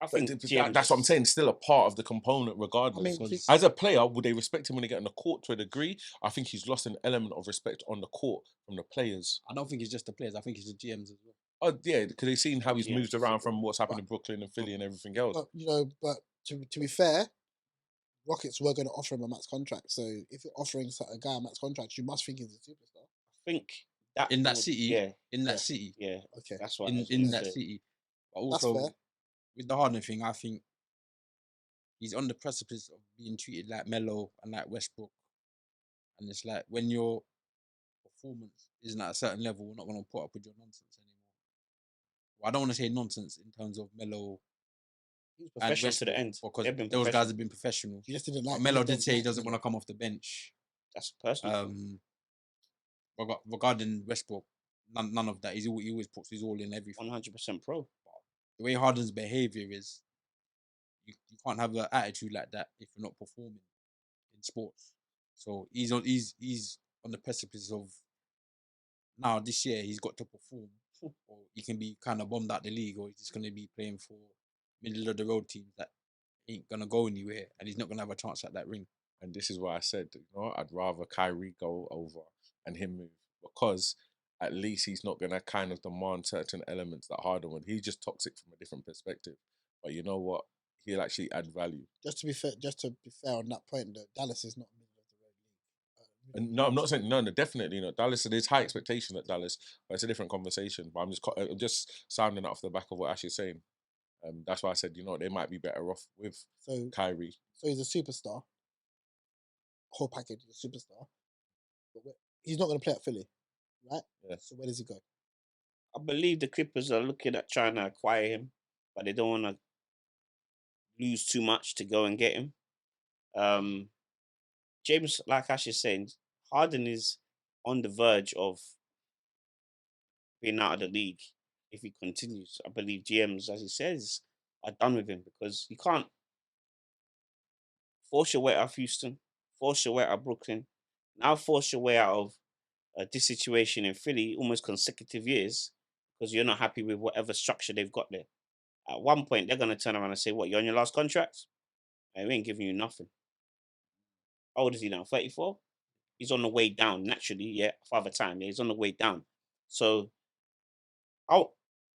I But think that's what I'm saying. Still a part of the component, regardless. I mean, Because As a player, would they respect him when they get on the court to a degree? I think he's lost an element of respect on the court from the players. I don't think it's just the players. I think it's the GMs as well. Oh yeah, because they've seen how he's Yeah, moved around from what's happened but- in Brooklyn and Philly and everything else. but to be fair, Rockets were going to offer him a max contract. So if you're offering a guy a max contract, you must think he's a superstar. I think that In that would- city, yeah, in that Yeah. city, yeah, Okay. that's what I in was gonna that say. city. But That's also fair. with the Harden thing, I think he's on the precipice of being treated like Melo and like Westbrook. And it's like when your performance isn't at a certain level, we're not going to put up with your nonsense anymore. Well, I don't want to say nonsense in terms of Melo He was and professional to Westbrook the end. because They've been those guys professional. have been professional. You just didn't But like. Melo you did just say he don't doesn't like want to come off the bench. That's personal. Regarding Westbrook, none of that. He always puts his all in everything. 100% pro. The way Harden's behavior is, you can't have an attitude like that if you're not performing in sports. So he's on the precipice of now this year he's got to perform, or he can be kind of bombed out the league, or he's just going to be playing for middle of the road teams that ain't gonna go anywhere, and he's not gonna have a chance at that ring. And this is why I said, I'd rather Kyrie go over and him move because at least he's not gonna kind of demand certain elements that Harden would. He's just toxic from a different perspective. But you know what? He'll actually add value. Just to be fair on that point, though, Dallas is not middle of the road league. And no, I'm not saying no, definitely not. Dallas, there's high expectation at Dallas, but it's a different conversation. But I'm just sounding off the back of what Ash is saying. That's why I said, they might be better off with Kyrie. So he's a superstar. Whole package, he's a superstar. But he's not going to play at Philly, right? Yeah. So where does he go? I believe the Clippers are looking at trying to acquire him, but they don't want to lose too much to go and get him. James, like Ash is saying, Harden is on the verge of being out of the league if he continues. I believe GMs, as he says, are done with him because you can't force your way out of Houston, force your way out of Brooklyn, now force your way out of this situation in Philly almost consecutive years because you're not happy with whatever structure they've got there. At one point, they're going to turn around and say, what, you're on your last contract? We ain't giving you nothing. How old is he now? 34? He's on the way down, naturally, yeah, Father Time. Yeah, he's on the way down. So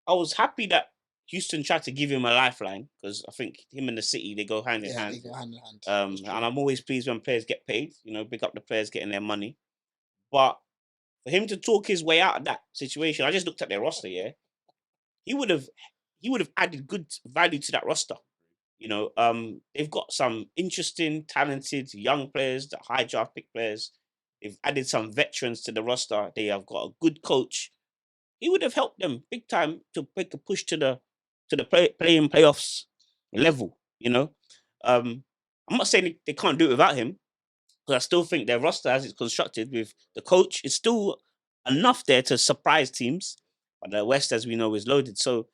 I was happy that Houston tried to give him a lifeline because I think him and the City they go hand in Yeah, hand. they go hand in hand. And I'm always pleased when players get paid. You know, big up the players getting their money. But for him to talk his way out of that situation, I just looked at their roster. Yeah, he would have added good value to that roster. You know, they've got some interesting, talented young players, the high draft pick players. They've added some veterans to the roster. They have got a good coach. He would have helped them big time to make a push to the playing playoffs level. You know, I'm not saying they can't do it without him, because I still think their roster, as it's constructed with the coach, is still enough there to surprise teams. But the West, as we know, is loaded. So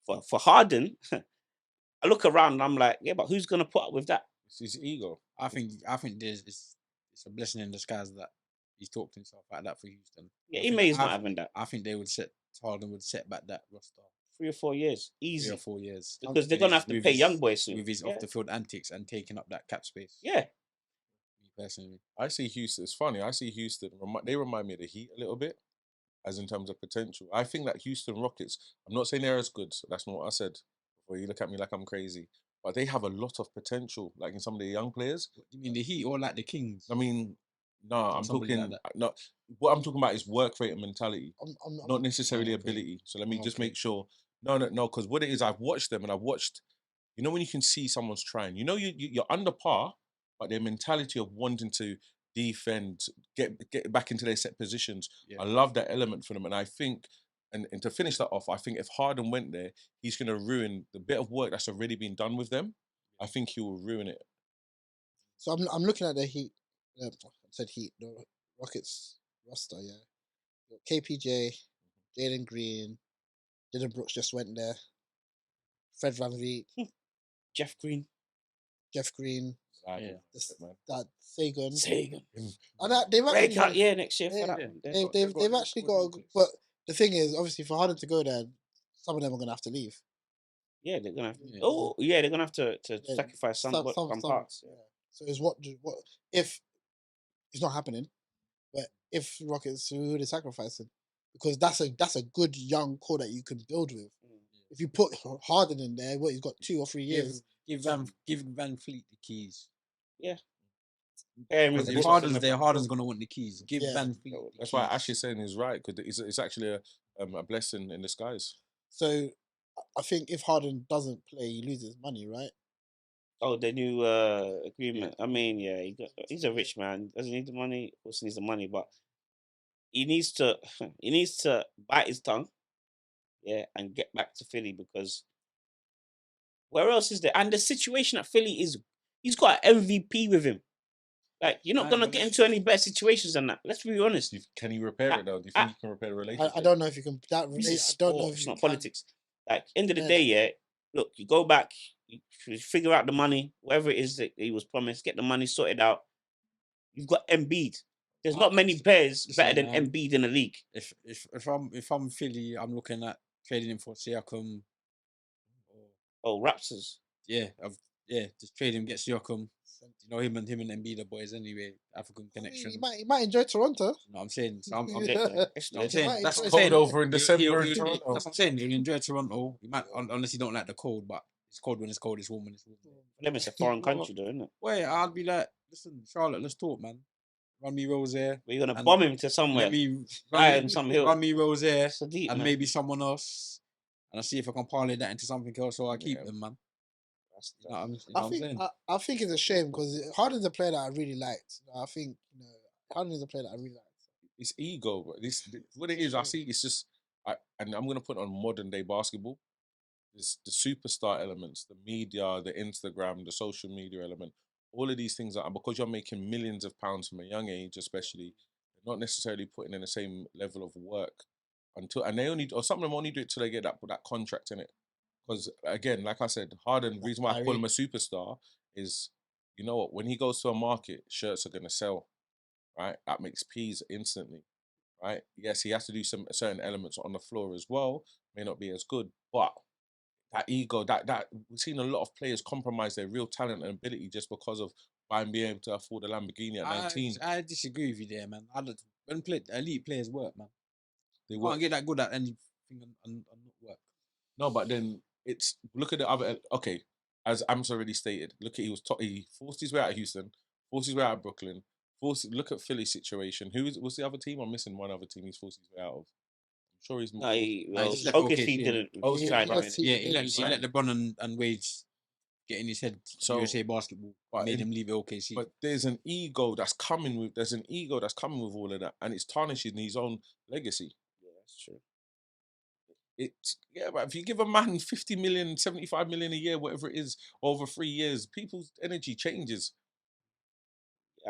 for Harden, I look around and I'm like, yeah, but who's gonna put up with that? It's his ego. I think there's it's a blessing in disguise that he's talked himself like that for Houston. Yeah, I think Ime's not having that. I think Harden would set back that roster 3 or 4 years, easy. 3 or 4 years Because they're gonna have to pay young boys soon with his yeah. off the field antics and taking up that cap space. Yeah, Me personally, I see Houston. It's funny. I see Houston. They remind me of the Heat a little bit, as in terms of potential. I think that Houston Rockets. I'm not saying they're as good. So that's not what I said. Before you look at me like I'm crazy, but they have a lot of potential. Like in some of the young players. you mean the Heat or like the Kings? I mean, no, I'm Somebody talking. like No, what I'm talking about is work rate and mentality, I'm not necessarily okay. ability. So let me just Okay. make sure. No, because what it is, I've watched them and I've watched. You know when you can see someone's trying. You know you're under par, but their mentality of wanting to defend, get back into their set positions. Yeah. I love that element for them, and I think. And to finish that off, I think if Harden went there, he's going to ruin the bit of work that's already been done with them. I think he will ruin it. So I'm looking at the Heat. I said Heat. The Rockets roster. Yeah, got KPJ, Jalen Green, Dylan Brooks just went there. Fred VanVleet, Jeff Green. Jeff Green, Yeah. that Sagan. Sagan. And they've Break actually, out, yeah, next year for Yeah. that one. they've actually got. But the thing is, obviously, for Harden to go there, some of them are gonna have to leave. Yeah, they're gonna have to. Yeah. Oh, yeah, they're gonna have to Yeah, sacrifice some parts. Yeah. So it's what if it's not happening, but if Rockets, who are they sacrificing? Because that's a good young core that you can build with. If you put Harden in there, he's got 2 or 3 years. Give Van Fleet the keys. Yeah. Because if Harden's there, Harden's gonna want the keys. Give Yeah. Van Fleet. That's the why keys. Ash is saying is right because it's actually a blessing in disguise. So I think if Harden doesn't play, he loses money, right? Oh, the new agreement. I mean, yeah, he's a rich man. Doesn't need the money. Also needs the money, but he needs to bite his tongue, yeah, and get back to Philly because where else is there? And the situation at Philly is he's got an MVP with him. Like you're not gonna get into any better situations than that. Let's be honest. Can he repair it though? Do you think he can repair a relationship? I don't know if you can. I don't know if It's you not can. politics. Like end of the day, yeah. Look, you go back, you figure out the money, whatever it is that he was promised, get the money sorted out. You've got Embiid. There's not many players better than Embiid in the league. If I'm Philly, I'm looking at trading him for Siakam. Oh, Raptors. Just trade him, get Siakam. You know him and Embiid are boys anyway. African connection. He might enjoy Toronto. You know what I'm saying? So I'm Yeah. saying that's what I'm Cold saying. over in December in That's Toronto. what I'm saying. You'll enjoy Toronto. You might, unless you don't like the cold, but it's cold when it's cold. It's warm when it's warm. For them, it's a foreign country, though, isn't it? Wait, I'd be like, listen, Charlotte, let's talk, man. Run me Rose here. But you're gonna bomb him to somewhere. Run some hill. Run me Rose here, It's a deep, and man. maybe someone else, and I see if I can parlay that into something else, so I keep them, man. You know what I'm saying? I think it's a shame because Harden's a player that I really liked. I think Harden is a player that I really liked. It's ego, but what it is. I see. It's just, and I'm gonna put on modern day basketball. It's the superstar elements, the media, the Instagram, the social media element. All of these things are because you're making millions of pounds from a young age, especially, they're not necessarily putting in the same level of work and they only or some of them only do it till they get that contract in it. Because again, like I said, Harden, the reason why I call him a superstar is, you know what, when he goes to a market, shirts are gonna sell, right? That makes peas instantly, right? Yes, he has to do some certain elements on the floor as well, may not be as good, but that ego, that we've seen a lot of players compromise their real talent and ability just because of being able to afford a Lamborghini at 19. I disagree with you there, man. When elite players work, man. They You work. can't get that good at anything thing and not work. No, but then it's look at the other. Okay, as Am's already stated, look at he forced his way out of Houston, forced his way out of Brooklyn. Look at Philly's situation. What's the other team? I'm missing one other team he's forced his way out of. I'm sure he's. No, just left OKC OKC. didn't Oh, sign him. let's see. Yeah, he Right. let LeBron and Wade get in his head. So- USA basketball but made him leave OKC. But there's an ego that's coming with. There's an ego that's coming with all of that, and it's tarnishing his own legacy. Yeah, that's true. But if you give a man 50 million, 75 million a year, whatever it is, over 3 years, people's energy changes.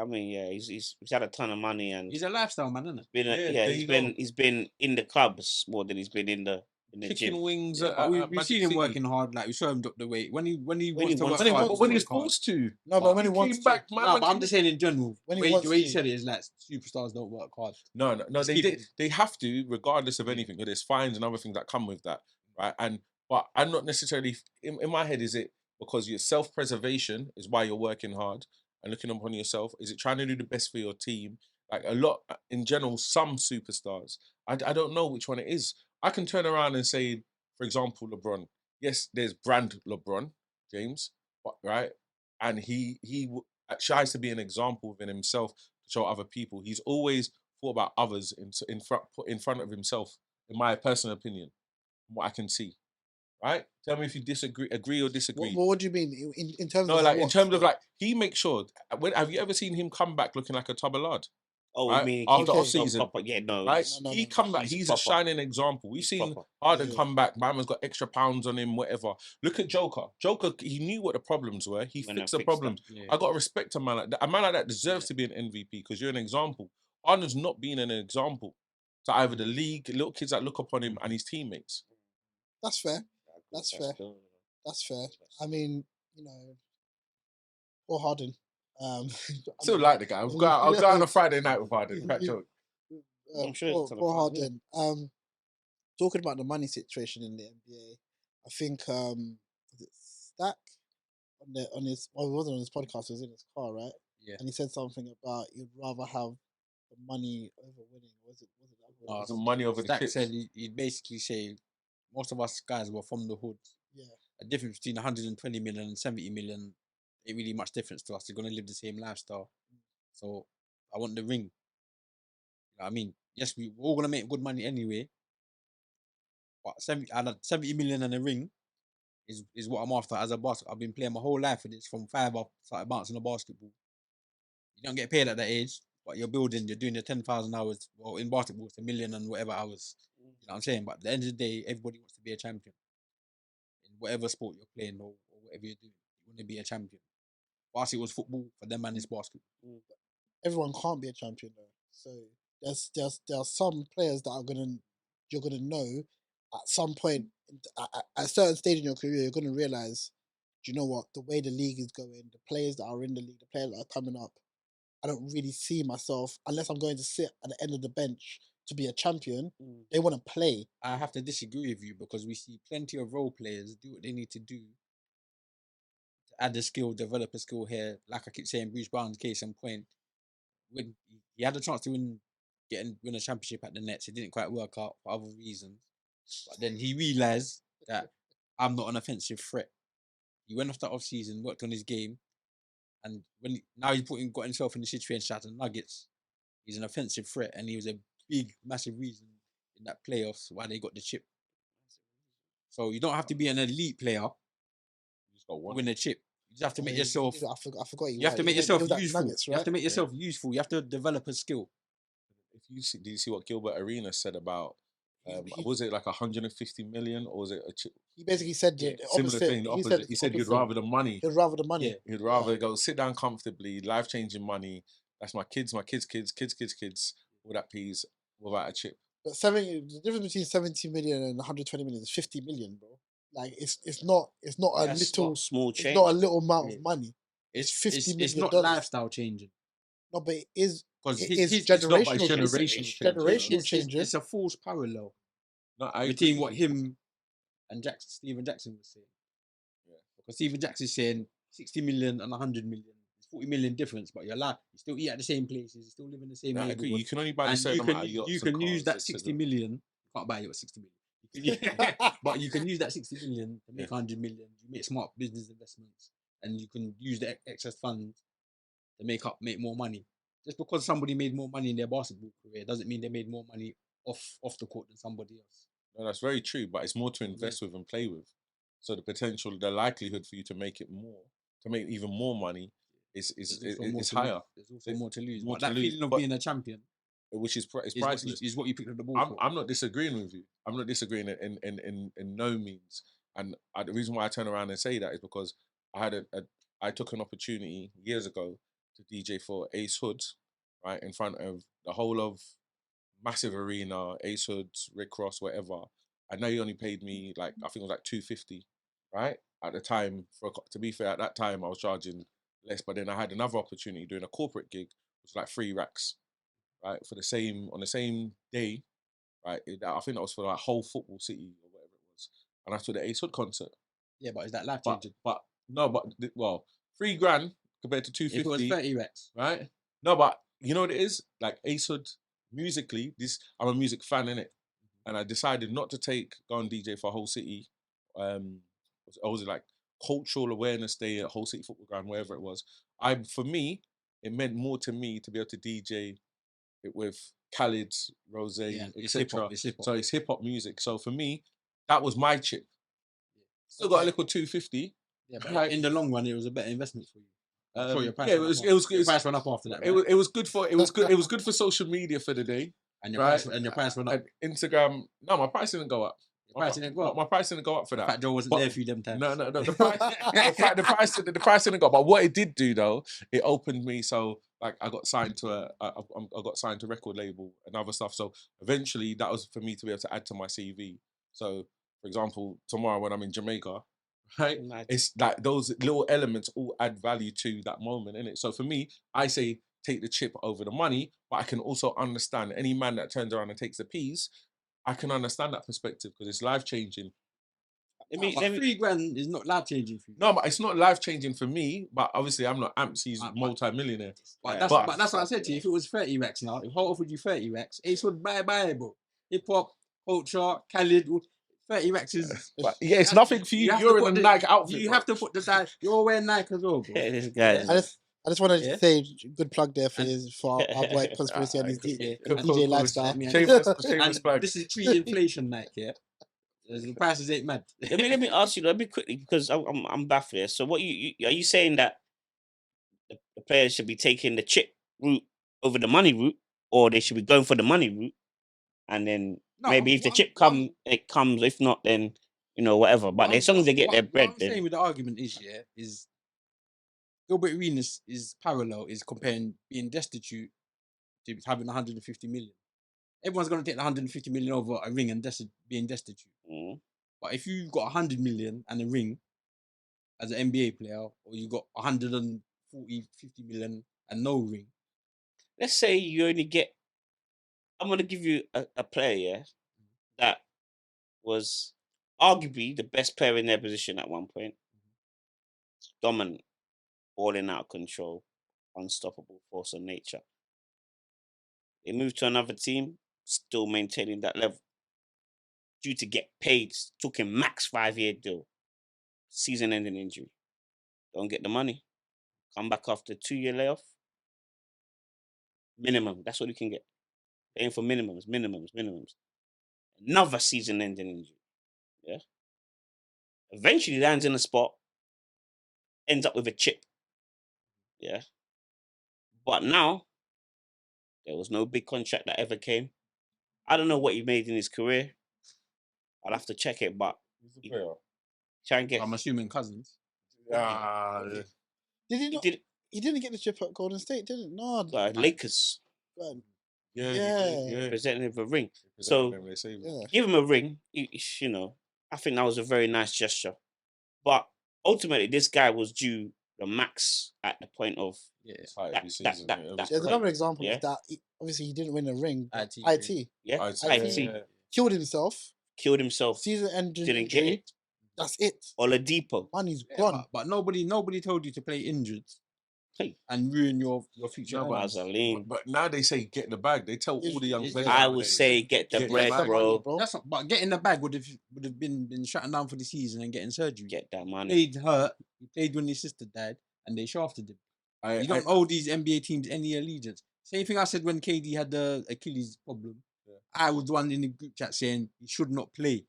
I mean, yeah, he's had a ton of money and He's a lifestyle man, isn't it? he's been in the clubs more than he's been in the Kicking gym. wings. Yeah, but we've Magic seen him City. working hard. Like we saw him drop the weight when he When he wants to wants work to. hard. When he's work hard. forced to. No, but when he came wants to. back, No, but I'm just saying in general. When he the wants way he to. said it is like superstars don't work hard. No, Just they keep did. it. They have to, regardless of anything. But there's fines and other things that come with that, right? But I'm not necessarily in my head. Is it because your self-preservation is why you're working hard and looking upon yourself? Is it trying to do the best for your team? Like a lot in general, some superstars. I don't know which one it is. I can turn around and say, for example, LeBron. Yes, there's brand LeBron James, right? And he tries to be an example within himself to show other people. He's always thought about others in front of himself, in my personal opinion, from what I can see. Right? Tell me if you agree or disagree. What do you mean in terms No, of like in what? terms of like he makes sure. Have you ever seen him come back looking like a tub of lard? Oh, Right? I mean, After Okay. off season, proper, yeah, no, right? No, He no. come back. He's He's proper. a shining example. We've He's seen proper. Harden Yeah. come back. Man's got extra pounds on him, whatever. Look at Joker. Joker, he knew what the problems were. He When I fixed the fixed them. problems. Yeah. I got to respect a man like that. A man like that deserves to be an MVP because you're an example. Harden's not being an example to either the league, little kids that look upon him, and his teammates. That's fair. That's fair. cool. That's fair. I mean, or Harden. Still like the guy. I'll go out on a Friday night with Harden. Crack joke. I'm sure it's Poor gonna find, Harden. Talking about the money situation in the NBA, I think was it Stack on his it wasn't on his podcast, it was in his car, right? Yeah. And he said something about you'd rather have the money over winning. Was it that No, word? Some money over the Stack chips. said he'd basically say most of us guys were from the hood. Yeah. A difference between 120 million and 70 million ain't really much difference to us. They're gonna live the same lifestyle. So I want the ring. You know what I mean? Yes, we're all gonna make good money anyway. But 70 million and a ring is what I'm after as a basketball. I've been playing my whole life with this from 5 up, started bouncing the basketball. You don't get paid at that age, but you're doing your 10,000 hours. Well, in basketball, it's 1 million and whatever hours. You know what I'm saying? But at the end of the day, everybody wants to be a champion. In whatever sport you're playing or whatever you're doing, you want to be a champion. Whilst it was football, for them man, it's basketball. Everyone can't be a champion though. So there are some players that you're gonna know at some point at a certain stage in your career, you're gonna realize, do you know what, the way the league is going, the players that are in the league, the players that are coming up, I don't really see myself unless I'm going to sit at the end of the bench to be a champion. They want to play. I have to disagree with you because we see plenty of role players do what they need to do to add a skill, develop a skill here. Like I keep saying, Bruce Brown's case in point, when he had a chance to win a championship at the Nets, it didn't quite work out for other reasons. But then he realized that I'm not an offensive threat. He went off the off season, worked on his game, and now he's got himself in the situation at the Nuggets. He's an offensive threat, and he was a big, massive reason in that playoffs why they got the chip. So you don't have to be an elite player You just got to one. win a chip. You just have to make yourself. I forgot. You have to make yourself that useful. Nuggets, You have right? to make yourself useful. You have to develop a skill. Did you see what Gilbert Arenas said about? Was it like 150 million or was it a chip? He basically said the Similar opposite. thing. The opposite. He said he'd rather the money. He'd rather the money. Yeah. He'd rather go sit down comfortably, life changing money. That's my kids, kids, all that peas without a chip. But the difference between 70 million and 120 million is 50 million, bro. Like it's not a That's little not small it's change. not a little amount of money. It's $50 It's million not dollars. lifestyle changing. No, but it is. Because It his is it's not by generational. generational Generational It's changes. a false parallel No, I between agree. what him and Stephen Jackson was saying. Yeah. Because Stephen Jackson's saying 60 million and 100 million. It's 40 million difference, but you're like, you still eat at the same places, you still live in the same No, I neighborhood. agree. You can only buy a And certain amount of you yachts can and use cars, that etc. 60 million. You can't buy you at 60 million. You But you can use that 60 million to make 100 million. You make smart business investments, and you can use the excess funds to make more money. Just because somebody made more money in their basketball career doesn't mean they made more money off the court than somebody else. No, that's very true, but it's more to invest with and play with. So the potential, the likelihood for you to make it more, to make even more money, is higher. There's also more to lose. More But to that lose, feeling of but- being a champion which is is priceless. what you picked up the ball for. I'm not disagreeing with you. I'm not disagreeing in no means. And the reason why I turn around and say that is because I took an opportunity years ago to DJ for Ace Hood, right, in front of the whole of massive arena, Ace Hood, Rick Ross, whatever. I know he only paid me like, I think it was like $250, right? At the time, to be fair, at that time I was charging less, but then I had another opportunity doing a corporate gig, which was like 3 racks, right? On the same day, right? I think that was for like whole football city or whatever it was. And I saw the Ace Hood concert. Yeah, but is that life But changing? well, $3,000 compared to $250. If it was 30 racks, right? No, but you know what it is? Like Ace Hood, musically, I'm a music fan, innit? And I decided not to go and DJ for a whole city. Was it like cultural awareness day at Whole City Football Ground, wherever it was. For me, it meant more to me to be able to DJ it with Khaled, Rose, etc. So it's hip hop music. So for me, that was my chip. Still got a little 250. Yeah, but in the long run, it was a better investment for you. Your price price went up after that. Right? It was good for social media for the day. And your price went up. And Instagram, no, my price didn't go up. My price didn't go up for that. Fat Joe wasn't there for you them times. No. The price didn't go up. But what it did do though, it opened me. So like I got signed to a record label and other stuff. So eventually that was for me to be able to add to my CV. So for example, tomorrow when I'm in Jamaica, right? It's like those little elements all add value to that moment, innit? So for me, I say take the chip over the money, but I can also understand any man that turns around and takes the peas. I can understand that perspective because it's life changing. $3,000 is not life changing for you. No, but it's not life changing for me. But obviously, I'm not Amps. He's multi-millionaire. But that's what I said to you. If it was 30 racks now, if Holt offered you 30 racks, Ace would bye, bro. Hip hop, culture, Khaled, 30 racks is. But yeah, it's nothing for you. You're in a Nike outfit. You have to put the You're wearing Nike as well, bro. This guy. I just wanted to say good plug there for our boy Conspiracy and his DJ lifestyle. Shameless plug. This is pre-inflation Nike, yeah. The prices ain't mad. Let me ask you. Let me quickly because I'm baffled here. So what are you saying that the players should be taking the chip route over the money route, or they should be going for the money route, and then maybe if the chip comes, it comes. If not, then whatever. But as long as they get their bread, what I'm saying with the argument is Gilbert Arenas is comparing being destitute to having 150 million. Everyone's going to take the 150 million over a ring and being destitute. Mm. But if you've got 100 million and a ring as an NBA player, or you got 140, 50 million and no ring. Let's say you only get, I'm going to give you a player, that was arguably the best player in their position at one point. Dominant, balling out of control, unstoppable force of nature. They moved to another team, still maintaining that level. Due to get paid, took him max 5-year deal. Season-ending injury. Don't get the money. Come back after 2-year layoff. Minimum. That's what you can get. Aim for minimums. Another season-ending injury. Yeah. Eventually lands in a spot. Ends up with a chip. Yeah. But now, there was no big contract that ever came. I don't know what he made in his career. I'll have to check it, but try and get. I'm assuming Cousins. Did he not? He didn't get the chip at Golden State, did it? No. Lakers. Yeah. Presenting him a ring. So give him a ring. I think that was a very nice gesture. But ultimately, this guy was due the max at the point of There's another example of that. Obviously, he didn't win a ring. IT. Yeah. IT. Killed himself. Season ending. Didn't get it. That's it. Oladipo. Money's gone. But nobody told you to play injured. and ruin your future. No, but, earnings. Vaseline. but now they say get the bag. They tell all the young It's- players. I would nowadays, say get the Get the bread, bag. bro. bro. That's not, but getting the bag would have been shutting down for the season and getting surgery. Get that He money. played hurt. He played when his sister died, and they shafted him. You don't owe these NBA teams any allegiance. Same thing I said when KD had the Achilles problem. Yeah. I was the one in the group chat saying he should not play.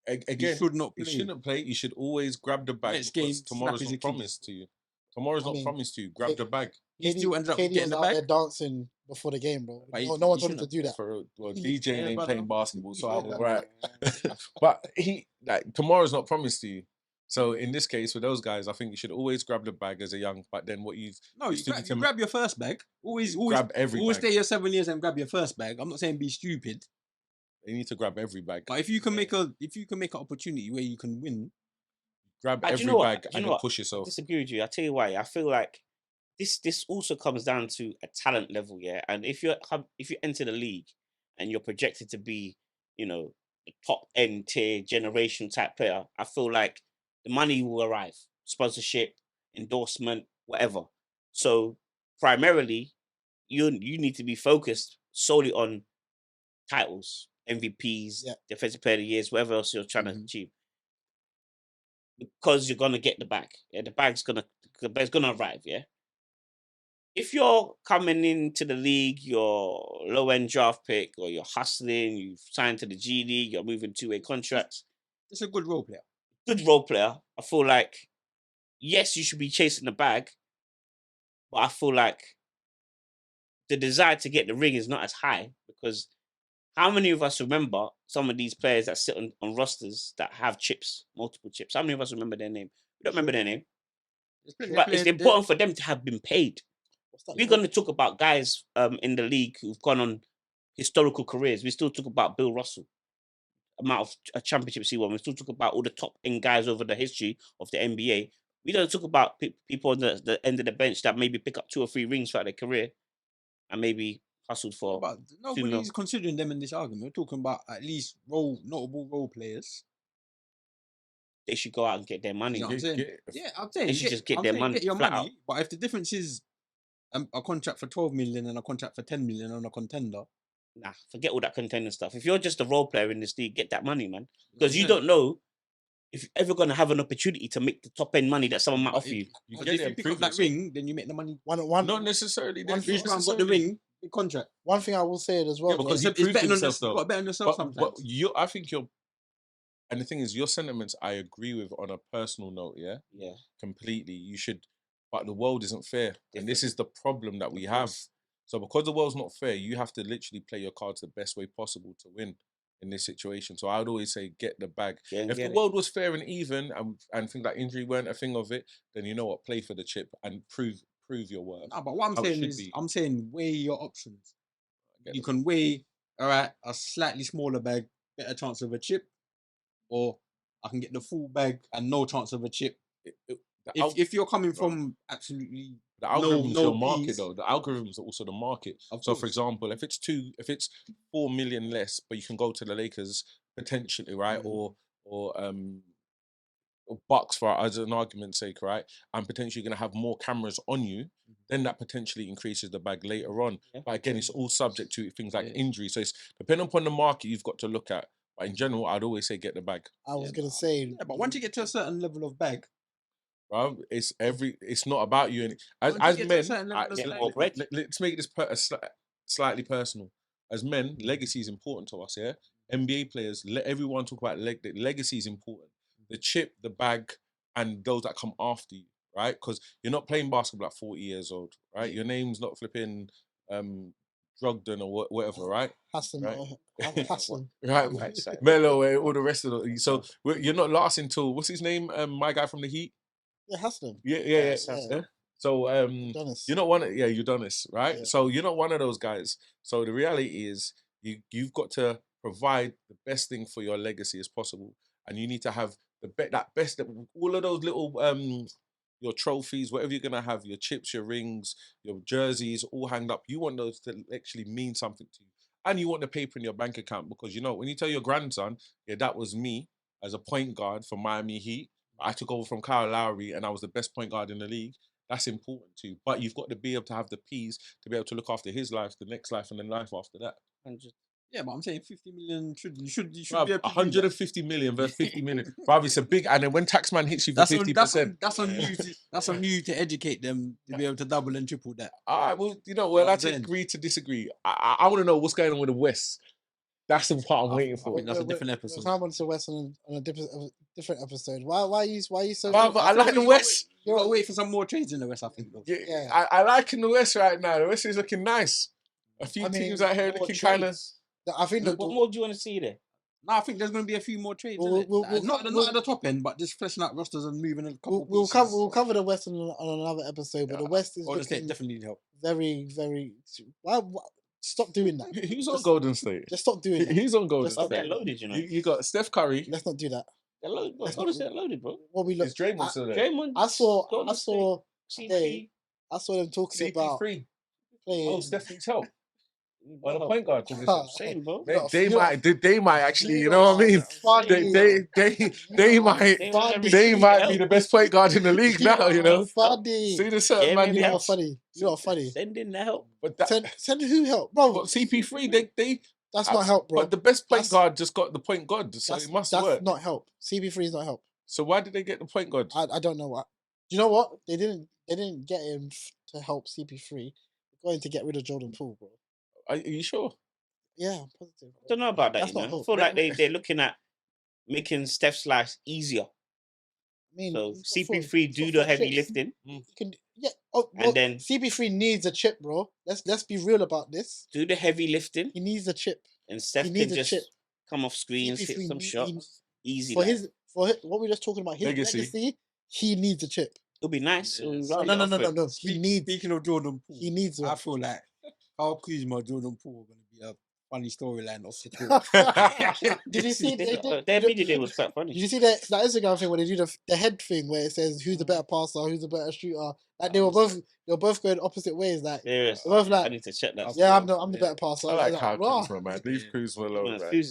Again, he should not you play. shouldn't play. You should always grab the bag Next because game, tomorrow's slap his not Achilles. promised to you. Tomorrow's I not mean, promised to you. Grab the bag. He still ended up KD getting was the out bag. there dancing before the game, bro. But No, he no one told him to shouldn't. do that. Well, He- DJ Yeah, ain't brother. playing basketball, so Yeah, I'm brother. alright. But tomorrow's not promised to you. So in this case, for those guys, I think you should always grab the bag as a young. But then what you No, you, still gra- need you to grab your first bag. Always grab every always bag. stay your 7 years and grab your first bag. I'm not saying be stupid, You need to grab every bag. but if you can make an opportunity where you can win, Grab Do you every know what? bag Do you and know then what? push I yourself. disagree with you. I tell you why. I feel like this also comes down to a talent level, yeah. And if you enter the league and you're projected to be, you know, the top end tier generation type player, I feel like the money will arrive, sponsorship, endorsement, whatever. So primarily, you need to be focused solely on titles, MVPs, Yeah. defensive player of the years, whatever else you're trying to Mhm. achieve. Because you're gonna get the bag. Yeah, the bag's gonna arrive, yeah. If you're coming into the league, you're low end draft pick, or you're hustling, you've signed to the G League, you're moving 2-way contracts, it's a good role player. good role player. I feel like yes, you should be chasing the bag, but I feel like the desire to get the ring is not as high because how many of us remember some of these players that sit on rosters that have chips, multiple chips? How many of us remember their name? We don't remember their name. But it's important for them to have been paid. What's that We're called? going to talk about guys in the league who've gone on historical careers. We still talk about Bill Russell, amount of championships he won. We still talk about all the top end guys over the history of the NBA. We don't talk about people on the end of the bench that maybe pick up 2 or 3 rings throughout their career and maybe hustled for. But nobody's considering them in this argument. We're talking about at least notable role players. They should go out and get their money. You know what I'm saying? Yeah, I'm saying They should just get their money Get your flat money, out. but if the difference is a contract for 12 million and a contract for 10 million on a contender, Nah, forget all that contender stuff. If you're just a role player in this league, get that money, man. Because you Yeah. don't know if you're ever going to have an opportunity to make the top end money that someone might But offer you. But get if it you and pick prove up that yourself. ring, then you make the money. Not necessarily. One Chris Brown got the ring, big contract. One thing I will say as well, Yeah, because though, he proved betting on himself, this. though. You got to bet on yourself sometimes. But I think you're, and the thing is, your sentiments I agree with on a personal note. Yeah, Yeah. completely. You should, but the world isn't fair, and this Different. is the problem that we have. So because the world's not fair, you have to literally play your cards the best way possible to win in this situation. So I would always say, get the bag. Yeah, If the world was fair and even, and think that injury weren't a thing of it, then you know what, play for the chip and prove your worth. No, but what I'm how it saying should is, be. I'm saying weigh your options. get You it. can weigh, all right, a slightly smaller bag, better chance of a chip, or I can get the full bag and no chance of a chip. If you're coming from absolutely The algorithm's no your market peas. though. The algorithms are also the market. Of So for course. example, if it's 4 million less, but you can go to the Lakers potentially, right? Mhm. Or Bucks for as an argument's sake, right? And potentially gonna have more cameras on you, then that potentially increases the bag later on. Yeah. But again, it's all subject to things like Yeah. injury. So it's depending upon the market you've got to look at. But in general, I'd always say get the bag. I was Yeah, gonna but- say, Yeah, but once you get to a certain level of bag, Right? It's not about you. Once you As get to a men, certain level of Get bag, more bread. let's make this slightly personal. As men, legacy is important to us. Yeah, NBA players, let everyone talk about legacy is important. The chip, the bag, and those that come after you, right? Because you're not playing basketball at 40 years old, right? Your name's not flipping Drugden or whatever, right? Hassan, Right. Hassan. Right, Right side. Melo, all the rest of it. So you're not lasting till what's his name? My guy from the Heat. Yeah, Hassan. Yeah. yeah. So Adonis. you're not one. Yeah, Udonis, right? Yeah. So you're not one of those guys. So the reality is, you've got to provide the best thing for your legacy as possible, and you need to have that best. All of those little your trophies, whatever you're gonna have, your chips, your rings, your jerseys, all hanged up. You want those to actually mean something to you, and you want the paper in your bank account because you know when you tell your grandson, yeah, that was me as a point guard for Miami Heat. I took over from Kyle Lowry and I was the best point guard in the league. That's important too. But you've got to be able to have the peas to be able to look after his life, the next life, and then life after that. 100. Yeah, but I'm saying 50 million you should be Bruv, able to do that. 150 million versus 50 million. Bruv, it's a big. And then when taxman hits you for 50%. That's on you to educate them to be able to double and triple that. All right, well, well, I'm let's saying. agree to disagree. I want to know what's going on with the West. That's the part I'm waiting for. I think that's a different episode. We'll come on to West on a different episode. Why are you so? But I like the West. You gotta wait for some more trades in the West, I think. Though. Yeah. I like in the West right now. The West is looking nice. A few teams out here looking kind of. I think What more do you want to see there? No, I think there's going to be a few more trades. Not at the top end, but just fleshing out rosters and moving a couple. We'll cover the West on another episode, but the West is Golden State definitely need help. Very, very. Why? Stop doing that. He's on Golden State. Just stop doing that. He's on Golden State. They're loaded, you know. You got Steph Curry. Let's not do that. They're loaded. Golden State loaded, bro. What we look? Is Draymond still there? Draymond. I saw CP. I saw them talking about CP3. playing. Oh, Steph needs help. On the point guard position. Same, bro. They might actually, you know what I mean? They might be the best point guard in the league now, you know. Funny. See the certain man you are funny. You are funny. Send in the help. But send who help, bro? But CP3, they that's not help, bro. But the best point guard just got the point guard, so it must work. That's not help. CP3 is not help. So why did they get the point guard? I don't know what. Do you know what? They didn't get him to help CP3. They're going to get rid of Jordan Poole, bro. Are you sure? Yeah, I'm positive. I don't know about that. That's You not know? I hope. feel like they're looking at making Steph's life easier. I mean, so CP3 do the heavy lifting. You can, yeah. Oh, and then CP3 needs a chip, bro. Let's be real about this. Do the heavy lifting. He needs a chip. And Steph can just come off screens, hit some shots. Easy. For his what we're just talking about, his legacy, he needs a chip. It'll be nice. No. He needs. Speaking of Jordan Poole, he needs one. I feel like Kyle Kuzma, Jordan Poole are going to be a funny storyline of support. Did you see their media day was quite funny? Did you see that Instagram thing where they do the head thing where it says who's the better passer, who's the better shooter? Like they were both going opposite ways. Like they're both like, I need to check that. Yeah, I'm the better passer. I like Kyle Kuzma, man. Leave Kuzma alone, man.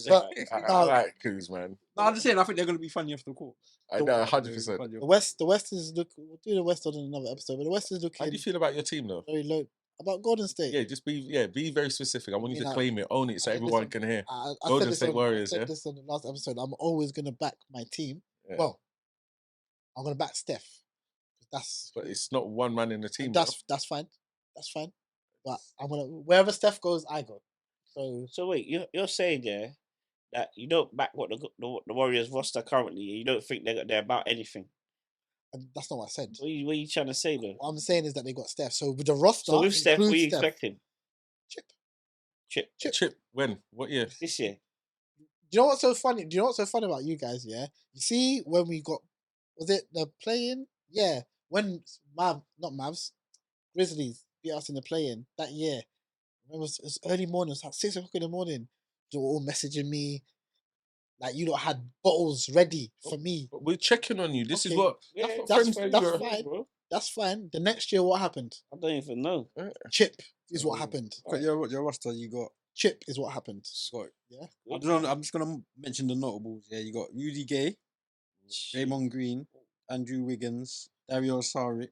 I like Kuzma, man. No, I'm just saying. I think they're going to be funny off the court. I know, 100%. The West is we'll do the West on another episode, but the West is looking. How do you feel about your team, though? Very low. About Golden State. Yeah, just be very specific. I want you to claim it, own it, so everyone can hear. Golden State Warriors. I said this on the last episode. I'm always gonna back my team. Yeah. Well, I'm gonna back Steph. But it's not one man in the team. That's fine. That's fine. But I'm gonna wherever Steph goes, I go. So wait, you're saying that you don't back what the Warriors roster currently. You don't think they're about anything. That's not what I said. What are you trying to say, though? What I'm saying is that they got Steph. So with the roster, so with Steph, what are you expecting? Chip. When? What year? This year. Do you know what's so funny? Do you know what's so funny about you guys? Yeah, you see when we got, was it the play-in? Yeah, when not Mavs, Grizzlies beat us in the play-in that year. It was early morning. It was like 6 o'clock in the morning. They were all messaging me. Like you lot had bottles ready for me. We're checking on you. This is what that's fine. Bro. That's fine. The next year, what happened? I don't even know. Chip is what happened. Your roster, you got Chip is what happened. Yeah. I don't know. I'm just gonna mention the notables. Yeah, you got Rudy Gay, Draymond Green, Andrew Wiggins, Dario Saric.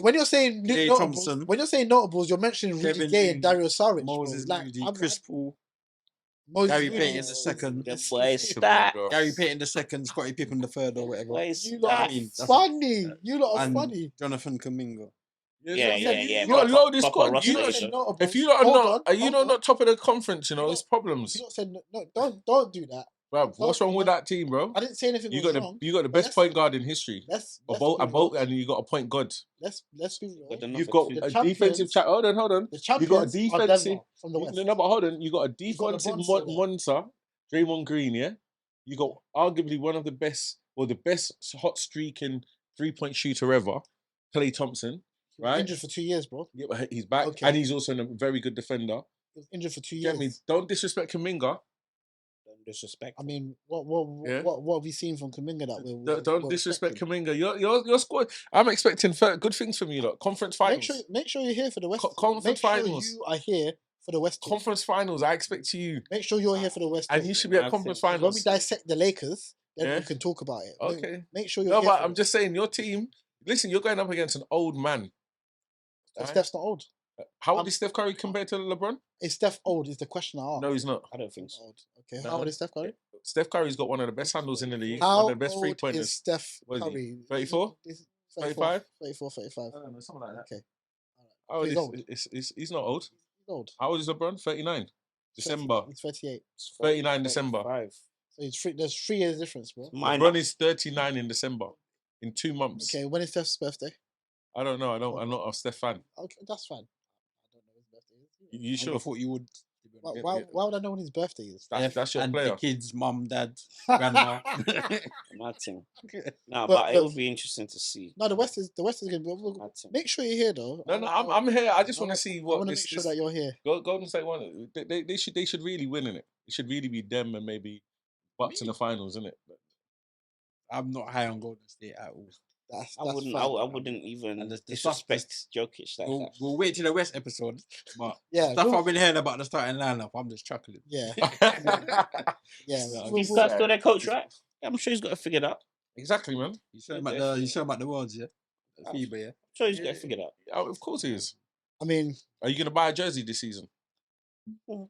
When you're saying notables, Thompson, when you're saying notables, you're mentioning Rudy Gay and Dario Saric. Moses Moody, Chris Paul. Gary Payton the second. Gary Payton the second. Scottie Pippen the third, or whatever. You lot are funny. You lot are funny. Jonathan Kuminga. Yeah. You got a loaded squad. If you lot are not top of the conference, it's problems. You lot said no. Don't do that. Bro, what's wrong with that team, bro? I didn't say anything. You got the best point guard in history. And you got a point guard. Let's be real. You've got a defensive chat. Hold on. You got a defensive from the West. No, but hold on. You got a defensive monster, Draymond Green. Yeah, you got arguably one of the best, or the best hot streaking 3-point shooter ever, Klay Thompson. Right, injured for 2 years, bro. Yeah, but he's back, and he's also a very good defender. He was injured for 2 years. Get me? Don't disrespect Kuminga. Disrespect. I mean, what have we seen from Kuminga that don't disrespect Kuminga. Your squad. I'm expecting good things from you, lot. Conference finals. Make sure you're here for the West. Conference finals. Sure you are here for the West. Conference finals. I expect you. Make sure you're here for the West. And you should be at conference finals. When we dissect the Lakers, then we can talk about it. Okay. Make sure you're here. No, but I'm just saying, your team Listen, you're going up against an old man. Right? Steph's not old. How old is Steph Curry compared to LeBron? Is Steph old? Is the question I asked. No, he's not. I don't think so. Old. Okay, No. how old is Steph Curry? Steph Curry's got one of the best handles in the league. How one of the best old three-pointers. is Steph What is he, Curry? 34? 35? 34, 35. I don't know, something like that. Okay. How old He's old. He's not old. He's old. How old is LeBron? 39. December. He's 38. 39 December. 5. So there's 3 years difference, bro. LeBron is 39 in December. In 2 months. Okay, when is Steph's birthday? I don't know. I'm not a Steph fan. Okay, that's fine. I don't know his birthday. You sure? I thought you would. Why would I know when his birthday is? That's your and player. the kids, mum, dad, grandma. Nothing. No, But- but it would be interesting to see. No, the West is gonna be. Nothing. Make sure you're here though. No, I'm here. I just want to see I what want to this, make sure this that you're here. Golden State one. They should really win in it. It should really be them and maybe Bucks in the finals, isn't it? I'm not high on Golden State at all. That's I wouldn't. fine. I wouldn't even And the stuff- disrespect Jokic like that. We'll wait till the West episode. But Yeah, stuff we'll- I've been hearing about the starting lineup, I'm just chuckling. yeah, yeah. He's got their coach right. Yeah, I'm sure he's got it figured out. Exactly, man. You show about the worlds, yeah? The FIBA, yeah? I'm sure he's got it figured out. Oh, of course he is. I mean, Are you gonna buy a jersey this season?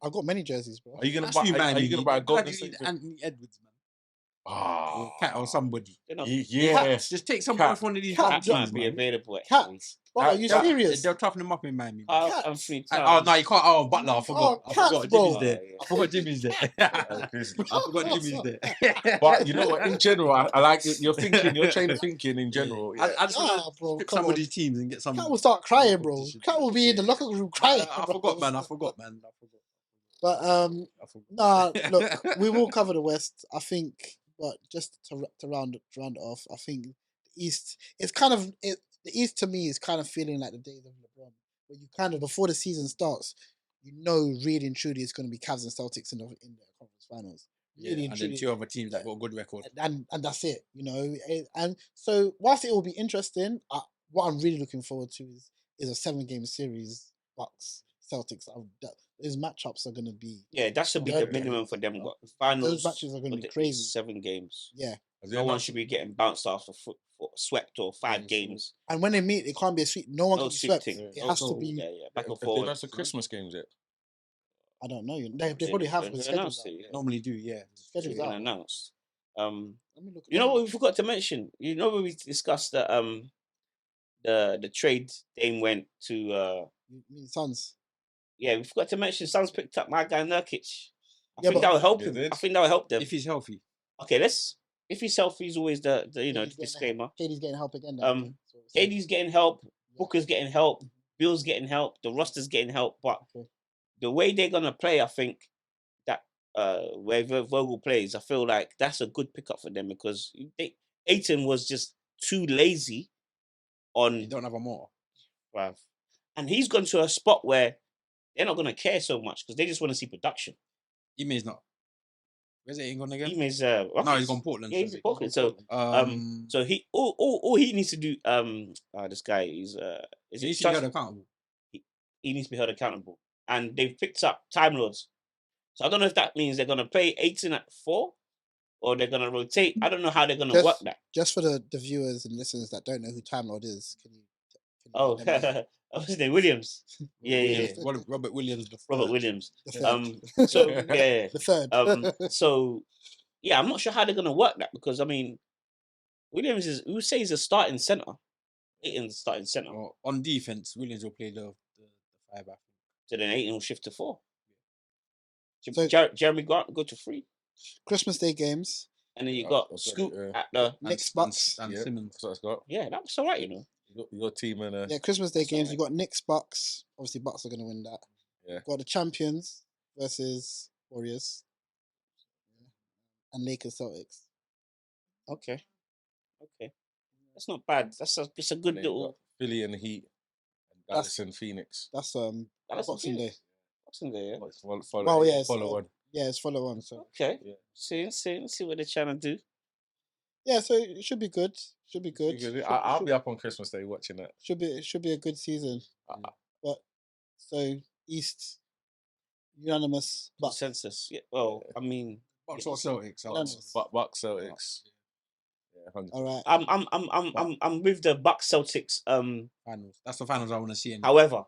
I've got many jerseys, bro. Are you gonna That's buy? you, man. Are you gonna buy a Golden State? Anthony Edwards, man. Ah, Or Cat or somebody. They're not, yeah. Just take somebody Cat. from one of these Cat bad that might teams, be man. available. Cat. Actually. Bro, are you Cat- serious? They'll toughen them up in Miami. Oh, Cat. Anthony Oh, Towns. no, you can't. Oh, Butler, I forgot. Oh, I Cat, forgot bro. Jimmy's there. Oh, yeah. I forgot Jimmy's there. I forgot Jimmy's there. But you know what? In general, I like your thinking. Your chain of thinking in general. Yeah. I just want Ah, bro, to pick come some on. of these teams and get some. Cat will start crying, bro. competition. Cat will be in the locker room crying. I bro. forgot, man. I forgot. But I forgot. nah, look, we will cover the West, I think. But just to round it off, I think the East. It's kind of the East to me is kind of feeling like the days of LeBron, where you kind of before the season starts, you know, really and truly, it's going to be Cavs and Celtics in the conference finals. Yeah, Really and and then truly. 2 other teams that got a good record. And that's it, you know. And so whilst it will be interesting, what I'm really looking forward to is a 7-game series, Bucks Celtics. Those matchups are going to be Yeah, that should be the Yeah. minimum for them. What finals? those matches are going to for be the crazy. 7 games. Yeah, No one should be getting bounced after swept or 5 Yeah, games. and when they meet, it can't be a sweep. No one No can be swept. sweeping. It has to Also, be. Yeah, back and If they forward. announced the Christmas games yet? I don't know. They probably have the schedules. Out. Normally do, yeah. Schedules Been out. announced. Let me look at You know that. what we forgot to mention? You know when we discussed the trade Dame went to You mean Suns? yeah, we forgot to mention Suns picked up my guy Nurkic. I Yeah, think but- that will help They him. did. I think that will help them. If he's healthy. Okay, if he's healthy, he's always the you know KD's getting disclaimer. KD's getting help again. Now, Um, so we're saying. KD's getting help, Booker's getting help, Bill's getting help, the roster's getting help, but Okay. the way they're gonna play, I think that wherever Vogel plays, I feel like that's a good pickup for them because Aiton was just too lazy You on don't have a motor. bruv. And he's gone to a spot where they're not gonna care so much because they just want to see production. Ime's not. Where's it gone again? He is No, Rockets. he's gone Portland. Yeah, he's sorry. in Portland. So so he all he needs to do this guy is he it needs to be trust- held accountable. he needs to be held accountable. And they've picked up Time Lords. So I don't know if that means they're gonna play 18 at 4 or they're gonna rotate. I don't know how they're gonna work that. Just for the viewers and listeners that don't know who Time Lord is, can you Oh, let them know? what's his name? Williams. Yeah. Robert Williams. The Robert third. Williams. The third. So yeah. The third. So yeah, I'm not sure how they're gonna work that because I mean, Williams is who say he's a starting center. Aiton's starting center. Well, on defense, Williams will play the 5 back. So then Aiton will shift to 4. So- Jeremy Grant go to 3, Christmas Day games. and then you Yeah, got I've got it, Scoop yeah. at the Knicks Bucks. And Yep, Simmons. That's what it's got. yeah. That was alright, you know. You got team and Yeah, Christmas Day That's games. alright. You got Knicks Bucks. Obviously, Bucks are going to win that. Yeah. Got the champions versus Warriors. And Lakers Celtics. Okay. That's not bad. It's a good and then you little got Philly and the Heat, and Dallas and Phoenix. That's That's Boxing Day. Boxing Day, yeah. Well, yeah, it's, follow one. Yeah, it's follow on. So Okay. Yeah. See what they're trying to do. yeah, so it should be good. Should be good. I'll be up on Christmas Day watching that. Should be a good season. Uh, But so East unanimous Bucks. Consensus. Yeah. Well, I mean, Bucks or Celtics? Unanimous. Bucks Celtics. Yeah. 100%. All right. I'm with the Bucks Celtics. Finals. That's the finals I want to see. However,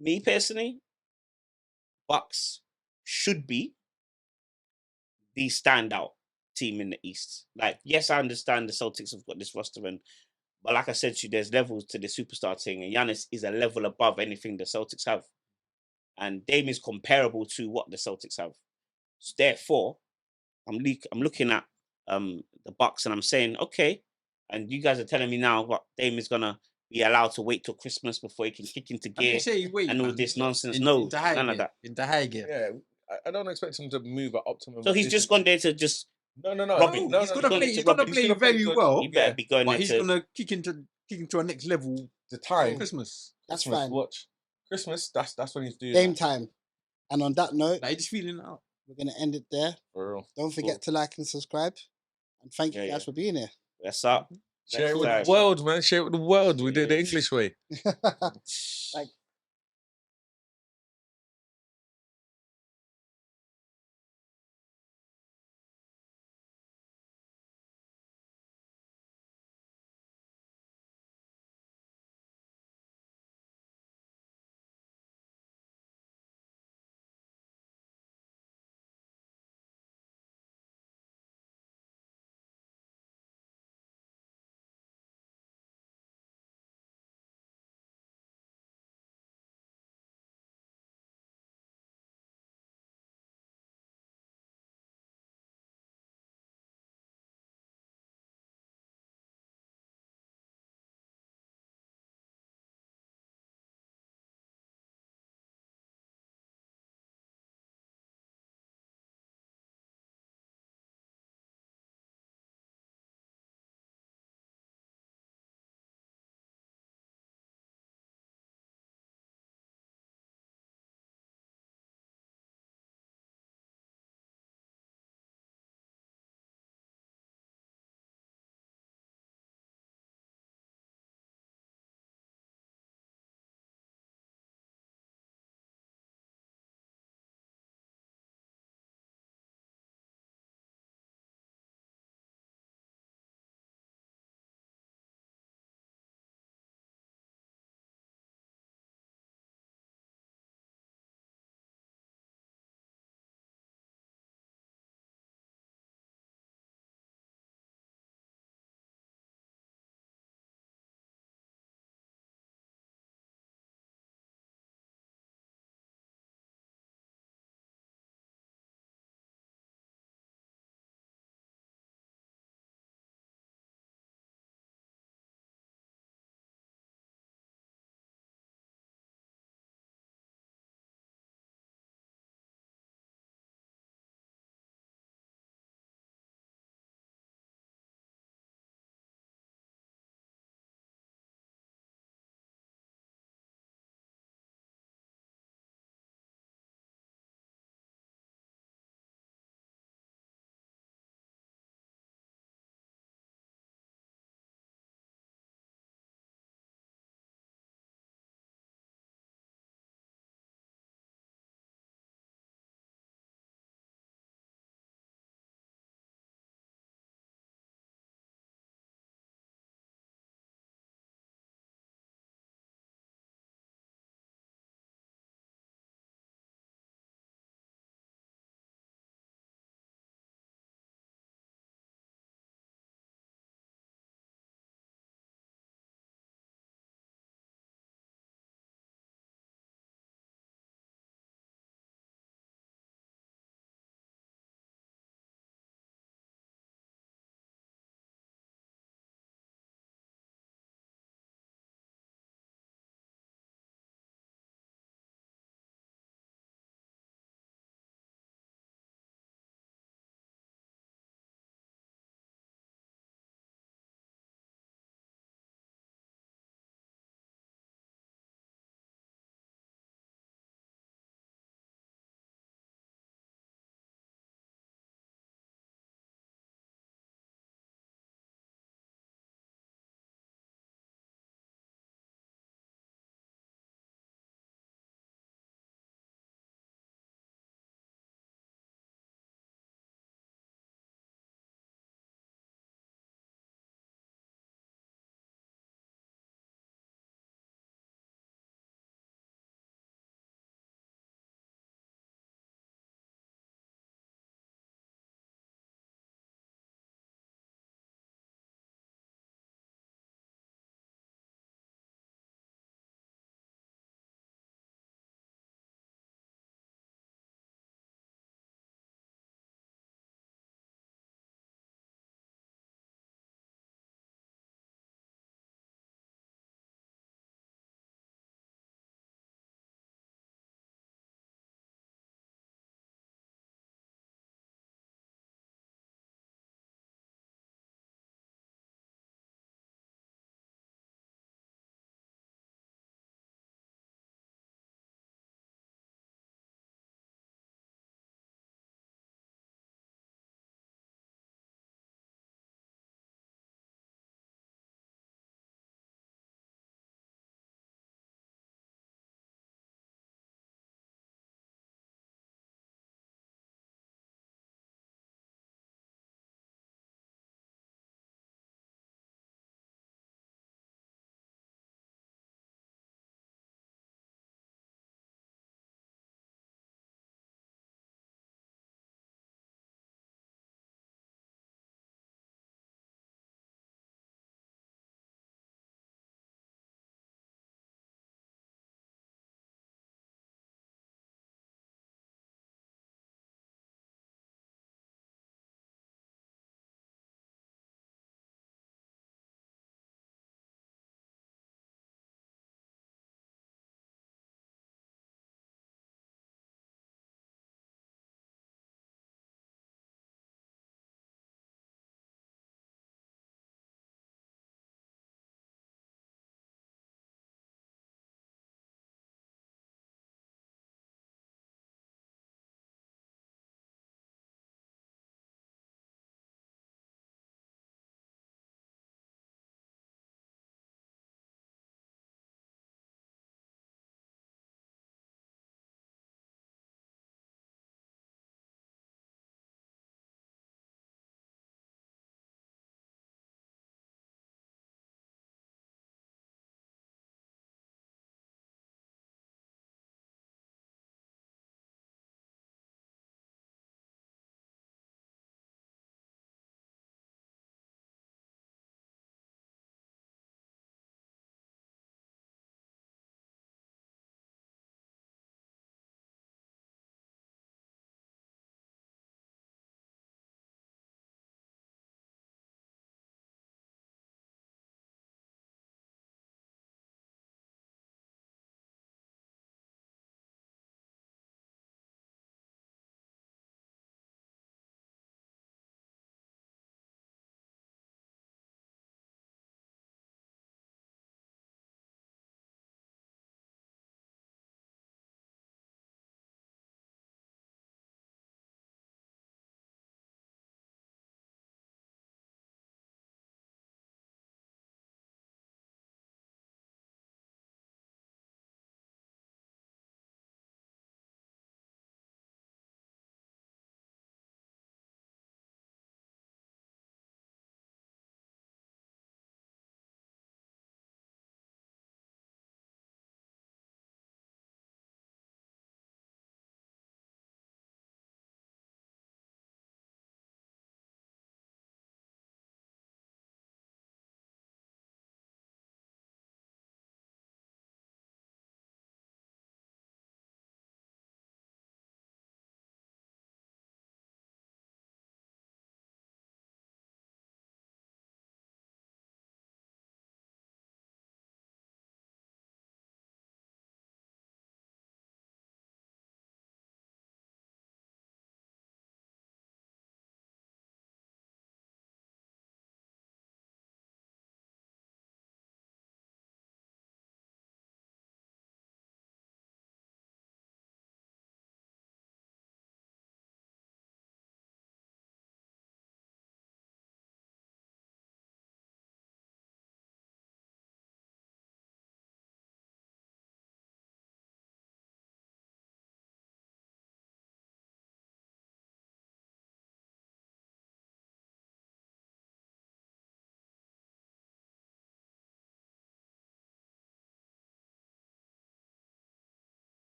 me personally, Bucks should be the standout team in the East. Like, yes, I understand the Celtics have got this roster, but like I said to you, there's levels to the superstar thing, and Giannis is a level above anything the Celtics have. And Dame is comparable to what the Celtics have. So therefore, I'm looking at the Bucks and I'm saying, okay, and you guys are telling me now what Dame is gonna be allowed to wait till Christmas before he can kick into gear and all this nonsense. No, none of that. Into high gear. Yeah, I don't expect him to move at optimum. So he's just gone there to just no. He's gonna play very well. He better be going but he's into. gonna kick into a next level. The time Christmas. That's Christmas, fine. Watch Christmas. That's when he's doing Game that. time. And on that note, Like, just feeling it out. we're gonna end it there. For real. Don't forget to like and subscribe. And thank you guys for being here. That's up. Share it with the world, man. Share it with the world. We do it the English way. Like